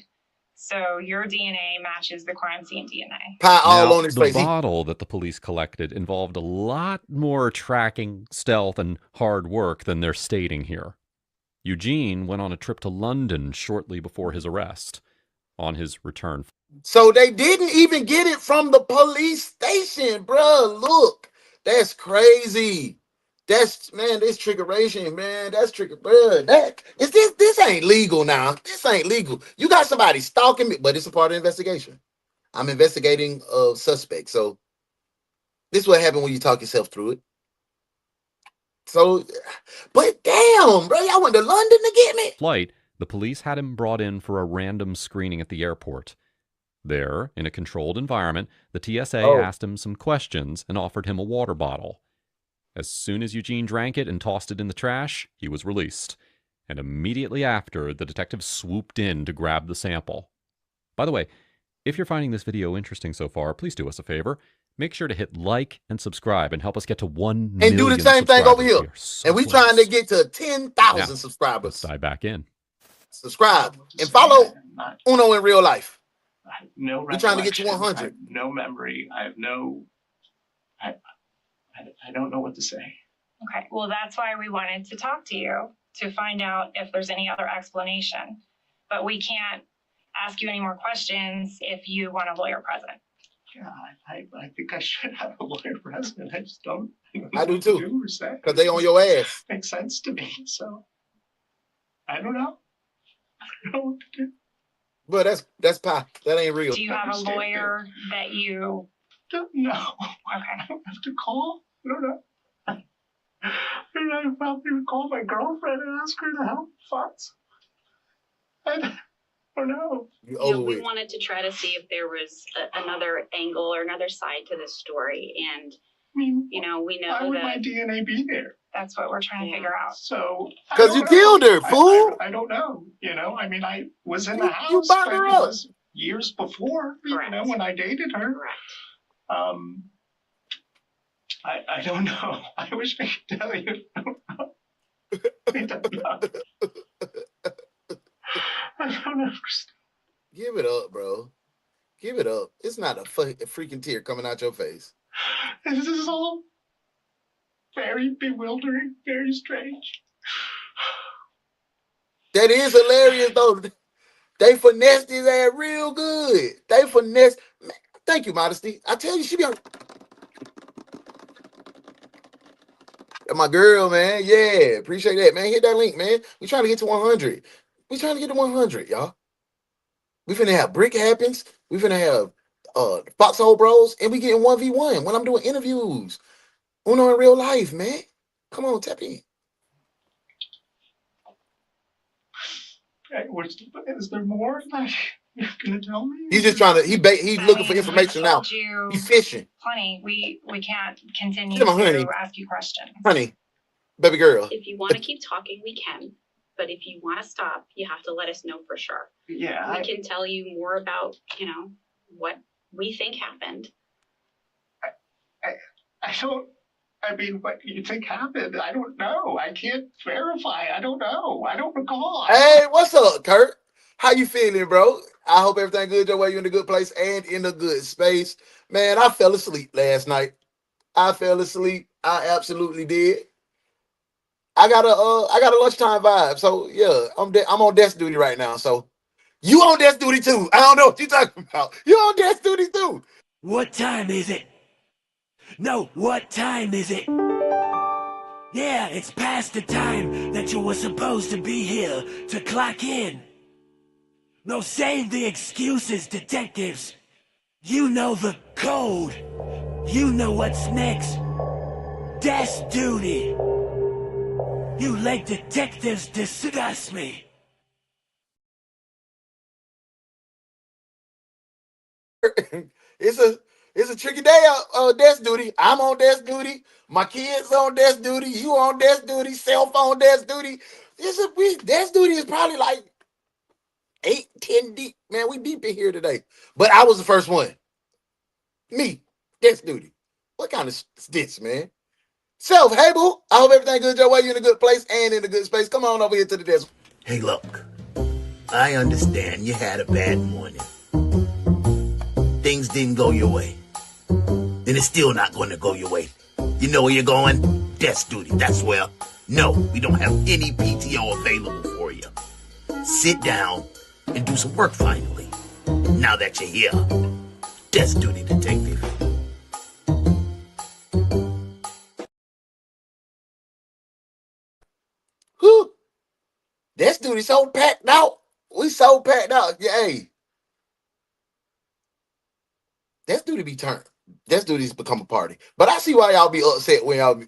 So your DNA matches the crime scene DNA. Now, the bottle that the police collected involved a lot more tracking, stealth, and hard work than they're stating here. Eugene went on a trip to London shortly before his arrest. On his return. So they didn't even get it from the police station, bro. Look, that's crazy. That's, man, this trickeration, man. That's trigger, bro. This ain't legal now. This ain't legal. You got somebody stalking me, but it's a part of the investigation. I'm investigating a suspect. So this is what happened when you talk yourself through it. So, but damn, bro, y'all went to London to get me. Flight, the police had him brought in for a random screening at the airport. There, in a controlled environment, the TSA asked him some questions and offered him a water bottle. As soon as Eugene drank it and tossed it in the trash, he was released. And immediately after, the detective swooped in to grab the sample. By the way, if you're finding this video interesting so far, please do us a favor. Make sure to hit like and subscribe and help us get to 1 million and do the same thing over here. And we trying to get to 10,000 subscribers. Let's dive back in. Subscribe and follow Uno in real life. No, we're trying to get you 100. I have no memory. I have no. I don't know what to say. Okay, well, that's why we wanted to talk to you to find out if there's any other explanation. But we can't ask you any more questions if you want a lawyer present. Yeah, I think I should have a lawyer present. I just don't. I do too. Because they on your ass. Makes sense to me. So I don't know. I don't know what to do. But that's pie. That ain't real. Do you have a lawyer that you? No. Okay. I don't have to call. I don't know. I probably would call my girlfriend and ask her to help. Fucks. I don't know. We wanted to try to see if there was another angle or another side to this story, and we know why would my DNA be there? That's what we're trying to figure out. So because you killed her, fool. I don't know. I mean, I was in the house. You burned her up. Years before, when I dated her. Correct. I don't know. I wish I could tell you. I don't know. I don't understand. Give it up, bro. Give it up. It's not a freaking tear coming out your face. This is all very bewildering, very strange. That is hilarious, though. They finessed his ass real good. They finessed. Man, thank you, Modesty. I tell you, she be on. My girl, man. Yeah, appreciate that, man. Hit that link, man. We trying to get to 100. We trying to get to 100, y'all. We finna have Brick Happens. We finna have Foxhole Bros, and we getting 1v1 when I'm doing interviews. Uno in real life, man. Come on, tap in. Is there more that you're gonna tell me? He's just trying to. He's looking for information now. He's fishing. Honey, we can't continue Come on, honey. to ask you questions. Honey, baby girl. If you want to keep talking, we can. But if you want to stop, you have to let us know for sure. Yeah. We can tell you more about, what we think happened. I don't. I mean, what you think happened? I don't know. I can't verify. I don't know. I don't recall. Hey, what's up, Kurt? How you feeling, bro? I hope everything good your way. You in a good place and in a good space. Man, I fell asleep last night. I fell asleep. I absolutely did. I got a lunchtime vibe. So yeah, I'm on desk duty right now. So you on desk duty too. I don't know what you talking about. You on desk duty too. What time is it? No, what time is it? Yeah, it's past the time that you were supposed to be here to clock in. No, save the excuses, detectives. You know the code. You know what's next. Desk duty. You let detectives disgust me. It's a tricky day on desk duty. I'm on desk duty. My kids on desk duty. You on desk duty. Cell phone desk duty. Desk duty is probably like 8, 10 deep. Man, we deep in here today. But I was the first one. Me, desk duty. What kind of stitch, man? Self, hey boo. I hope everything good your way. You in a good place and in a good space. Come on over here to the desk. Hey, look. I understand you had a bad morning. Things didn't go your way. Then it's still not going to go your way. You know where you're going? Desk duty. That's where. No, we don't have any PTO available for you. Sit down and do some work finally. Now that you're here. Desk duty, detective. Whew. Desk duty so packed out. We so packed out. Yeah, hey. Desk duty be turned. Desk duty's become a party. But I see why y'all be upset when y'all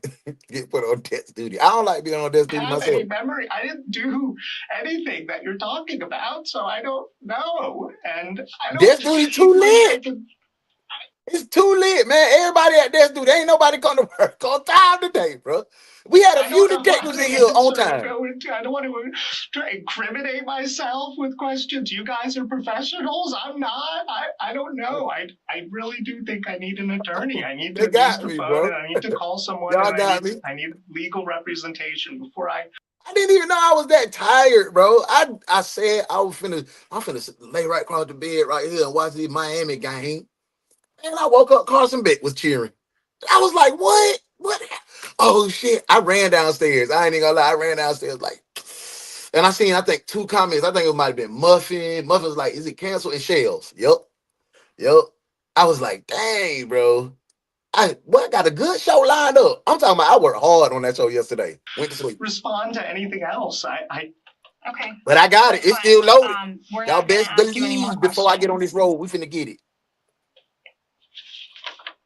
get put on desk duty. I don't like being on desk duty Have myself. any memory? I didn't do anything that you're talking about, so I don't know. And I don't. Desk duty too lit. It's too lit, man. Everybody at desk duty. Ain't nobody come to work on time today, bro. We had a few detectives in here on time. I don't want to incriminate myself with questions. You guys are professionals. I'm not. I don't know. I really do think I need an attorney. I need to use the phone, and I need to call someone. Y'all and got me. I need legal representation before I didn't even know I was that tired, bro. I said I'm finna lay right across the bed right here and watch the Miami game. And I woke up, Carson Beck was cheering. I was like, what? What? Oh, shit. I ran downstairs. I ain't even gonna lie. I ran downstairs like, and I seen, I think, 2 comments. I think it might have been Muffin. Muffin was like, is it canceled? And Shells. Yep. I was like, dang, bro. I got a good show lined up. I'm talking about I worked hard on that show yesterday. Went to sleep. respond to anything else. Okay. But I got it. It's still loaded. We're Y'all not gonna best ask you any more believe before I get on this road, we finna get it.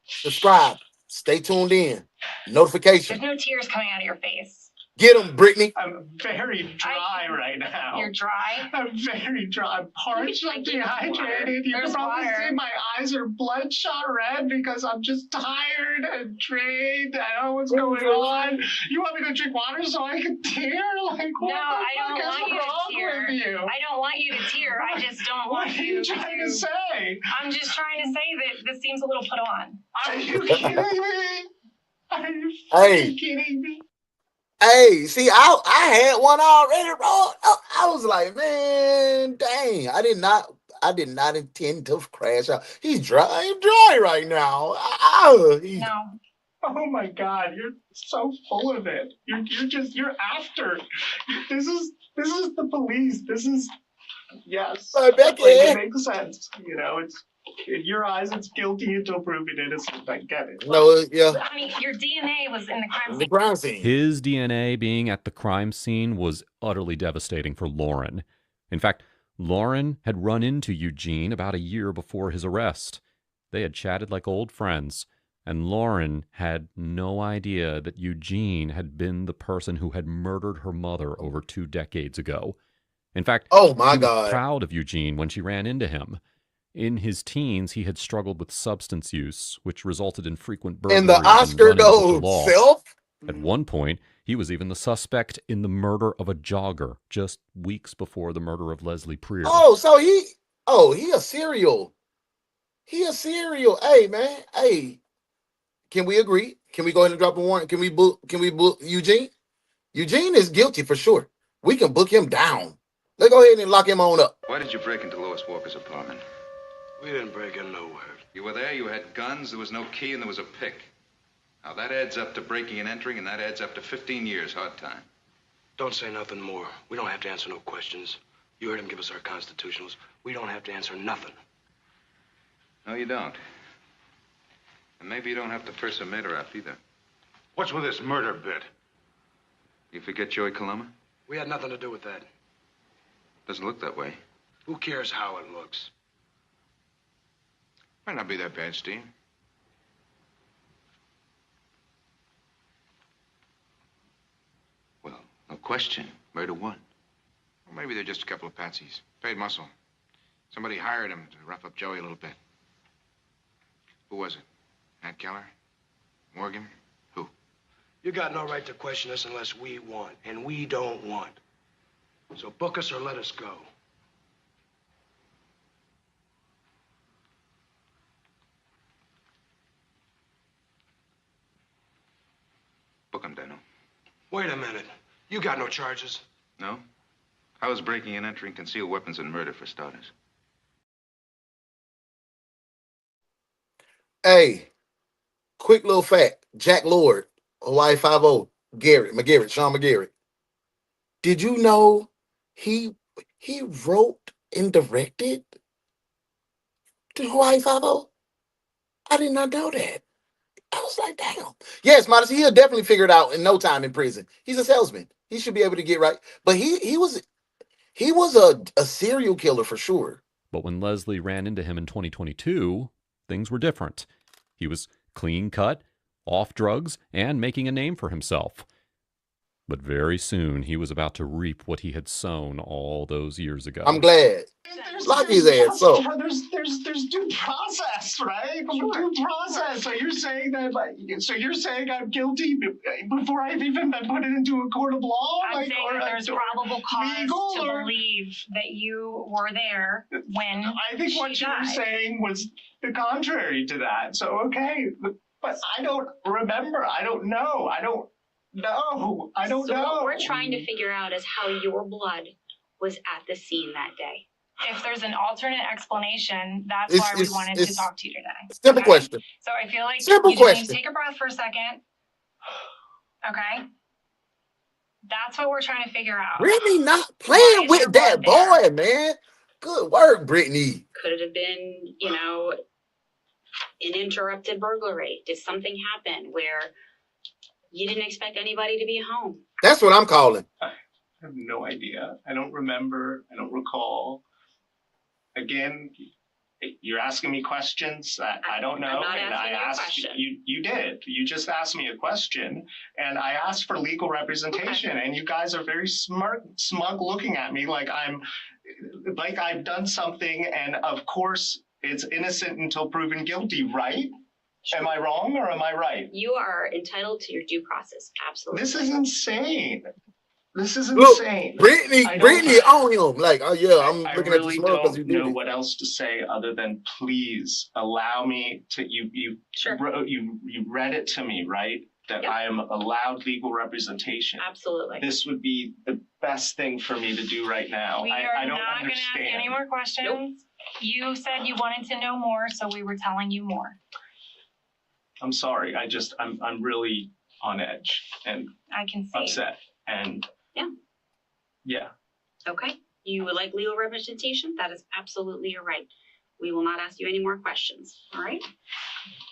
Subscribe. Stay tuned in. Notification. There's no tears coming out of your face. Get them, Brittany. I'm very dry right now. You're dry? I'm very dry. I'm parched, Like, dehydrated. You can probably see my eyes are bloodshot red because I'm just tired and drained. I don't know what's going on. You want me to drink water so I can tear? Like, what I don't the fuck want is you to wrong tear. with you? I don't want you to tear. I just don't want What are you trying to say? I'm just trying to say that this seems a little put on. Are you kidding me? Are you Hey. kidding me? Hey, see, I had one already, bro. I was like, man, dang. I did not intend to crash out. He's dry right now. No. Oh my God, you're so full of it. You're after. This is the police. This is yes. Becky. It makes sense. You know, it's in your eyes it's guilty until proven innocent. I get it. No, yeah. I mean, your DNA was in the crime scene. His DNA being at the crime scene was utterly devastating for Lauren. In fact, Lauren had run into Eugene about a year before his arrest. They had chatted like old friends, and Lauren had no idea that Eugene had been the person who had murdered her mother over 2 decades ago. In fact, oh my she was God, proud of Eugene when she ran into him. In his teens, he had struggled with substance use, which resulted in frequent burglaries and the Oscar goes self. At one point, he was even the suspect in the murder of a jogger just weeks before the murder of Leslie Prier. Oh, so he a serial. He a serial. Hey, man. Hey, can we agree? Can we go ahead and drop a warrant? Can we book Eugene? Eugene is guilty for sure. We can book him down. Let's go ahead and lock him on up. Why did you break into Lois Walker's apartment? We didn't break in nowhere. You were there, you had guns, there was no key, and there was a pick. Now that adds up to breaking and entering, and that adds up to 15 years hard time. Don't say nothing more. We don't have to answer no questions. You heard him give us our constitutionals. We don't have to answer nothing. No, you don't. And maybe you don't have to purse a murder up either. What's with this murder bit? You forget Joey Coloma? We had nothing to do with that. Doesn't look that way. Who cares how it looks? Might not be that bad, Steve. Well, no question. Murder one. Or maybe they're just a couple of patsies. Paid muscle. Somebody hired him to rough up Joey a little bit. Who was it? Matt Keller? Morgan? Who? You got no right to question us unless we want, and we don't want. So book us or let us go. Book him, Dano. Wait a minute. You got no charges. No? I was breaking and entering concealed weapons and murder, for starters. Hey, quick little fact. Jack Lord, Hawaii 5-0, Sean McGarrett. Did you know he wrote and directed the Hawaii 5-0? I did not know that. I was like, damn. Yes, Modesty, he'll definitely figure it out in no time in prison. He's a salesman. He should be able to get right. But he was a serial killer for sure. But when Leslie ran into him in 2022, things were different. He was clean cut, off drugs, and making a name for himself. But very soon, he was about to reap what he had sown all those years ago. I'm glad. Lock his ass up. There's due process, right? Sure. Due process. So you're saying I'm guilty before I've even been put into a court of law? I'm saying that there's probable cause to believe that you were there when I think what you were saying was the contrary to that. So, okay. But I don't remember. I don't know. No, I don't know. What we're trying to figure out is how your blood was at the scene that day. If there's an alternate explanation, that's why we wanted to talk to you today. Simple question. So I feel like Simple you just need question. to take a breath for a second. Okay? That's what we're trying to figure out. Brittany not playing with that boy, man. Good work, Brittany. Could it have been, an interrupted burglary? Did something happen where you didn't expect anybody to be home? That's what I'm calling. I have no idea. I don't remember. I don't recall. Again, you're asking me questions. I don't know. I'm not and asking I you a asked question. you did. You just asked me a question, and I asked for legal representation. Okay. And you guys are very smug looking at me like I've done something, and of course it's innocent until proven guilty, right? Sure. Am I wrong or am I right? You are entitled to your due process. Absolutely. This is insane. This is Look, insane. Brittany on him. Like, oh yeah, I'm looking at the smoke because you did know it. what else to say other than please allow me to. You read it to me, right? That I am allowed legal representation. Absolutely. This would be the best thing for me to do right now. We are not going to ask any more questions. Nope. You said you wanted to know more, so we were telling you more. I'm sorry. I'm really on edge and I can see upset and yeah. Okay. You would like legal representation? That is absolutely your right. We will not ask you any more questions. All right.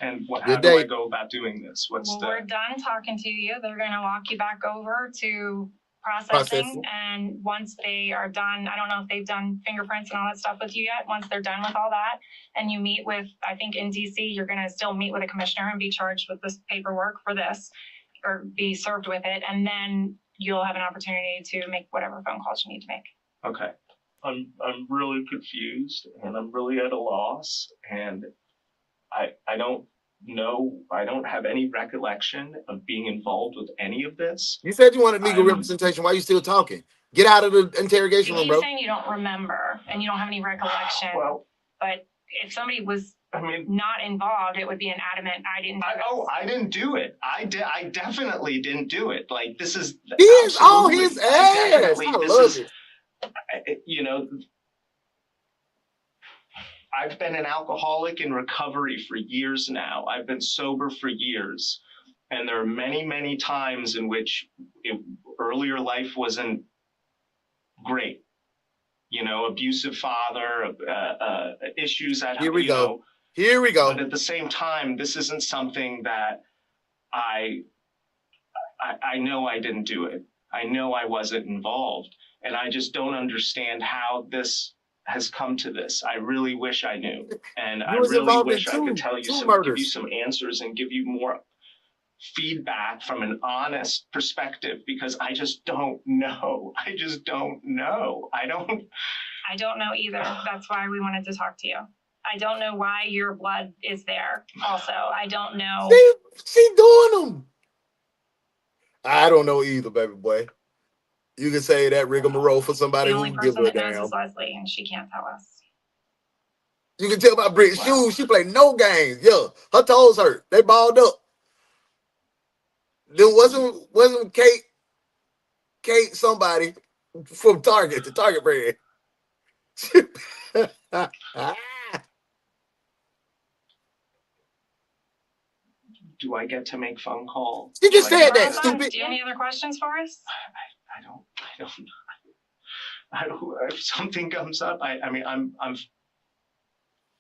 And how do I go about doing this? We're done talking to you. They're going to walk you back over to processing. And once they are done, I don't know if they've done fingerprints and all that stuff with you yet. Once they're done with all that and you meet with, I think in DC, you're going to still meet with a commissioner and be charged with this paperwork for this or be served with it. And then you'll have an opportunity to make whatever phone calls you need to make. Okay. I'm really confused and I'm really at a loss and I don't know. I don't have any recollection of being involved with any of this. You said you wanted legal representation. Why are you still talking? Get out of the interrogation room, bro. You're saying you don't remember and you don't have any recollection. Well, but if somebody was not involved, it would be an adamant, I didn't do it. I didn't do it. I definitely didn't do it. Like, this is... He is on his ass. I love it. I've been an alcoholic in recovery for years now. I've been sober for years. And there are many, many times in which earlier life wasn't great. Abusive father, issues at home. Here we go. Here we go. But at the same time, this isn't something that I know I didn't do it. I know I wasn't involved. And I just don't understand how this has come to this. I really wish I knew. And I really wish I could tell you give you some answers and give you more feedback from an honest perspective, because I just don't know. I just don't know. I don't know either. That's why we wanted to talk to you. I don't know why your blood is there. Also, I don't know. She doing them. I don't know either, baby boy. You can say that rigmarole for somebody who gives a damn. The only person that knows is Leslie, and she can't tell us. You can tell by Britt's shoes. She played no games. Yeah, her toes hurt. They balled up. There wasn't Kate somebody from Target, the Target brand. Do I get to make phone calls? You just said that, stupid. Do you have any other questions for us? I don't. If something comes up, I mean, I'm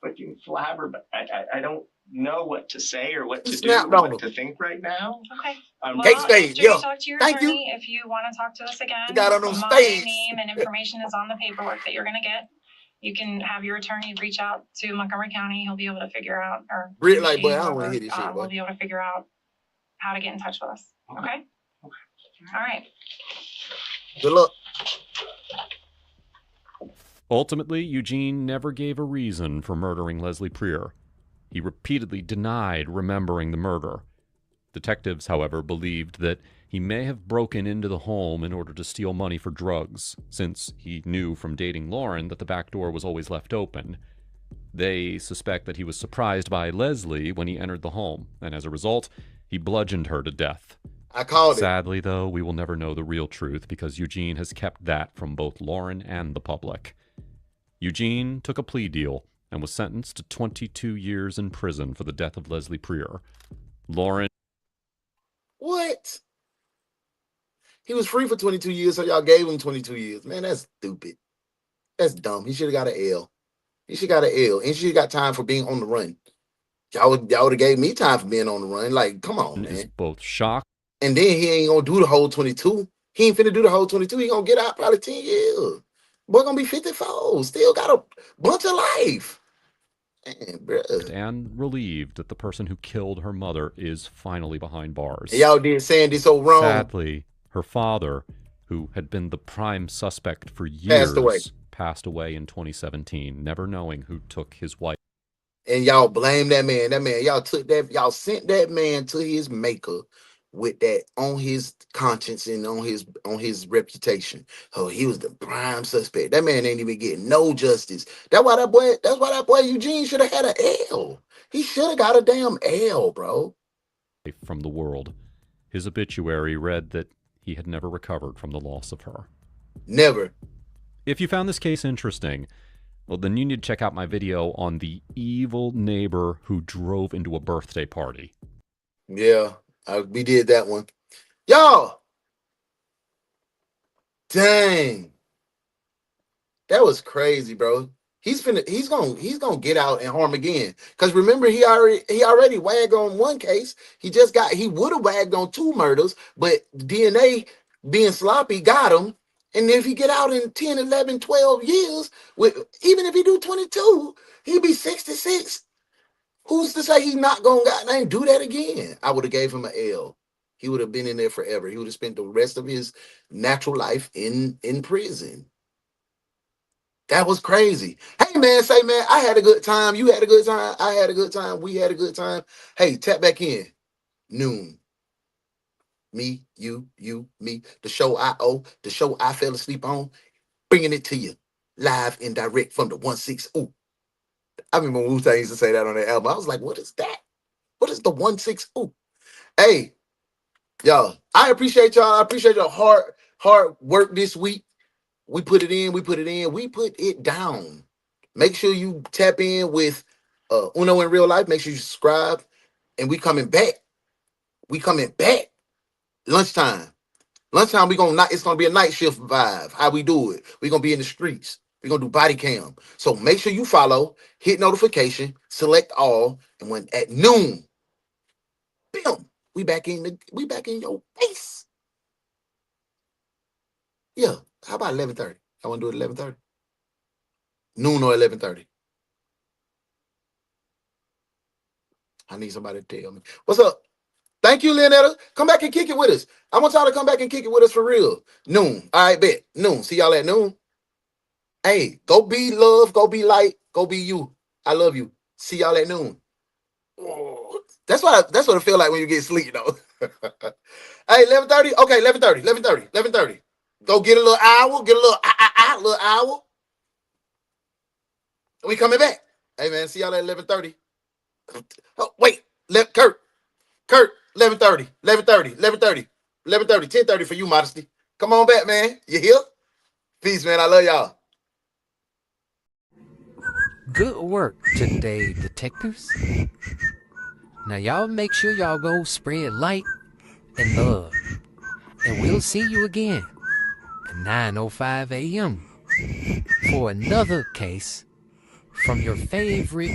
fucking flabbergasted. I don't know what to say or what to do or what to think right now. Okay. Well, after you talk to your attorney, if you want to talk to us again, my name and information is on the paperwork that you're going to get. You can have your attorney reach out to Montgomery County. He'll be able to figure out, or Britt, like, boy, I don't want to hear this shit, boy. We'll be able to figure out how to get in touch with us. Okay? All right. Good luck. Ultimately, Eugene never gave a reason for murdering Leslie Prieur. He repeatedly denied remembering the murder. Detectives, however, believed that he may have broken into the home in order to steal money for drugs, since he knew from dating Lauren that the back door was always left open. They suspect that he was surprised by Leslie when he entered the home, and as a result, he bludgeoned her to death. I called it. Sadly, though, we will never know the real truth because Eugene has kept that from both Lauren and the public. Eugene took a plea deal and was sentenced to 22 years in prison for the death of Leslie Prieur. Lauren... What? He was free for 22 years, so y'all gave him 22 years. Man, that's stupid. That's dumb. He should have got an L. He should have got an L. And he should have got time for being on the run. Y'all would have gave me time for being on the run. Like, come on, man. Is both shocked. And then he ain't going to do the whole 22. He ain't finna do the whole 22. He going to get out probably 10 years. Boy going to be 54. Still got a bunch of life. Man, bruh. And relieved that the person who killed her mother is finally behind bars. And y'all did saying this so wrong. Sadly, her father, who had been the prime suspect for years, passed away in 2017, never knowing who took his wife. And y'all blame that man. That man, y'all sent that man to his maker with that on his conscience and on his reputation. Oh, he was the prime suspect. That man ain't even getting no justice. That's why that boy Eugene should have had an L. He should have got a damn L, bro. From the world. His obituary read that he had never recovered from the loss of her. Never. If you found this case interesting, well, then you need to check out my video on the evil neighbor who drove into a birthday party. Yeah, we did that one. Y'all, dang, that was crazy, bro. He's gonna get out and harm again. Cause remember, he already wagged on one case. He would have wagged on 2 murders, but DNA being sloppy got him. And if he get out in 10, 11, 12 years, even if he do 22, he'd be 66. Who's to say he's not going to do that again? I would have gave him an L. He would have been in there forever. He would have spent the rest of his natural life in prison. That was crazy. Hey, man, I had a good time. You had a good time. I had a good time. We had a good time. Hey, tap back in. Noon. Me, you, me, the show I owe, the show I fell asleep on, bringing it to you live and direct from the 16. Ooh. I remember when Wu-Tang used to say that on their album. I was like, what is that? What is the 16? Ooh. Hey, y'all, I appreciate y'all. I appreciate your hard work this week. We put it in, we put it down. Make sure you tap in with Uno in real life. Make sure you subscribe. And we coming back. Lunchtime, it's gonna be a night shift vibe. How we do it? We're gonna be in the streets. We're gonna do body cam. So make sure you follow, hit notification, select all, and when at noon, bam, we back in your face. Yeah. How about 11:30? I want to do it 11:30. Noon or 11:30. I need somebody to tell me. What's up? Thank you, Leonetta. Come back and kick it with us. I want y'all to come back and kick it with us for real. Noon. All right, bet. Noon. See y'all at noon. Hey, go be love. Go be light. Go be you. I love you. See y'all at noon. That's what it feel like when you get sleep, though. Hey, 11:30. Okay, 11:30. 11:30. 11:30. Go get a little hour. Get a little hour. We coming back. Hey man, see y'all at 11:30. Oh, wait, Kurt, 11:30, 11:30, 11:30, 11:30, 10:30 for you, Modesty. Come on back, man. You here? Peace, man. I love y'all. Good work today, detectives. Now y'all make sure y'all go spread light and love. And we'll see you again at 9:05 a.m. for another case from your favorite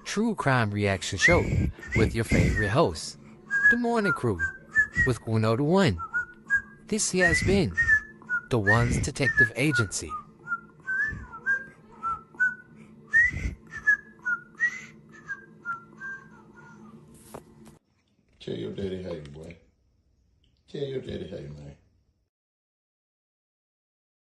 true crime reaction show with your favorite host, The Morning Crew, with UnoDaOne. This has been DaOnes Detective Agency. Tell your daddy hey, boy. Tell your daddy hey, man.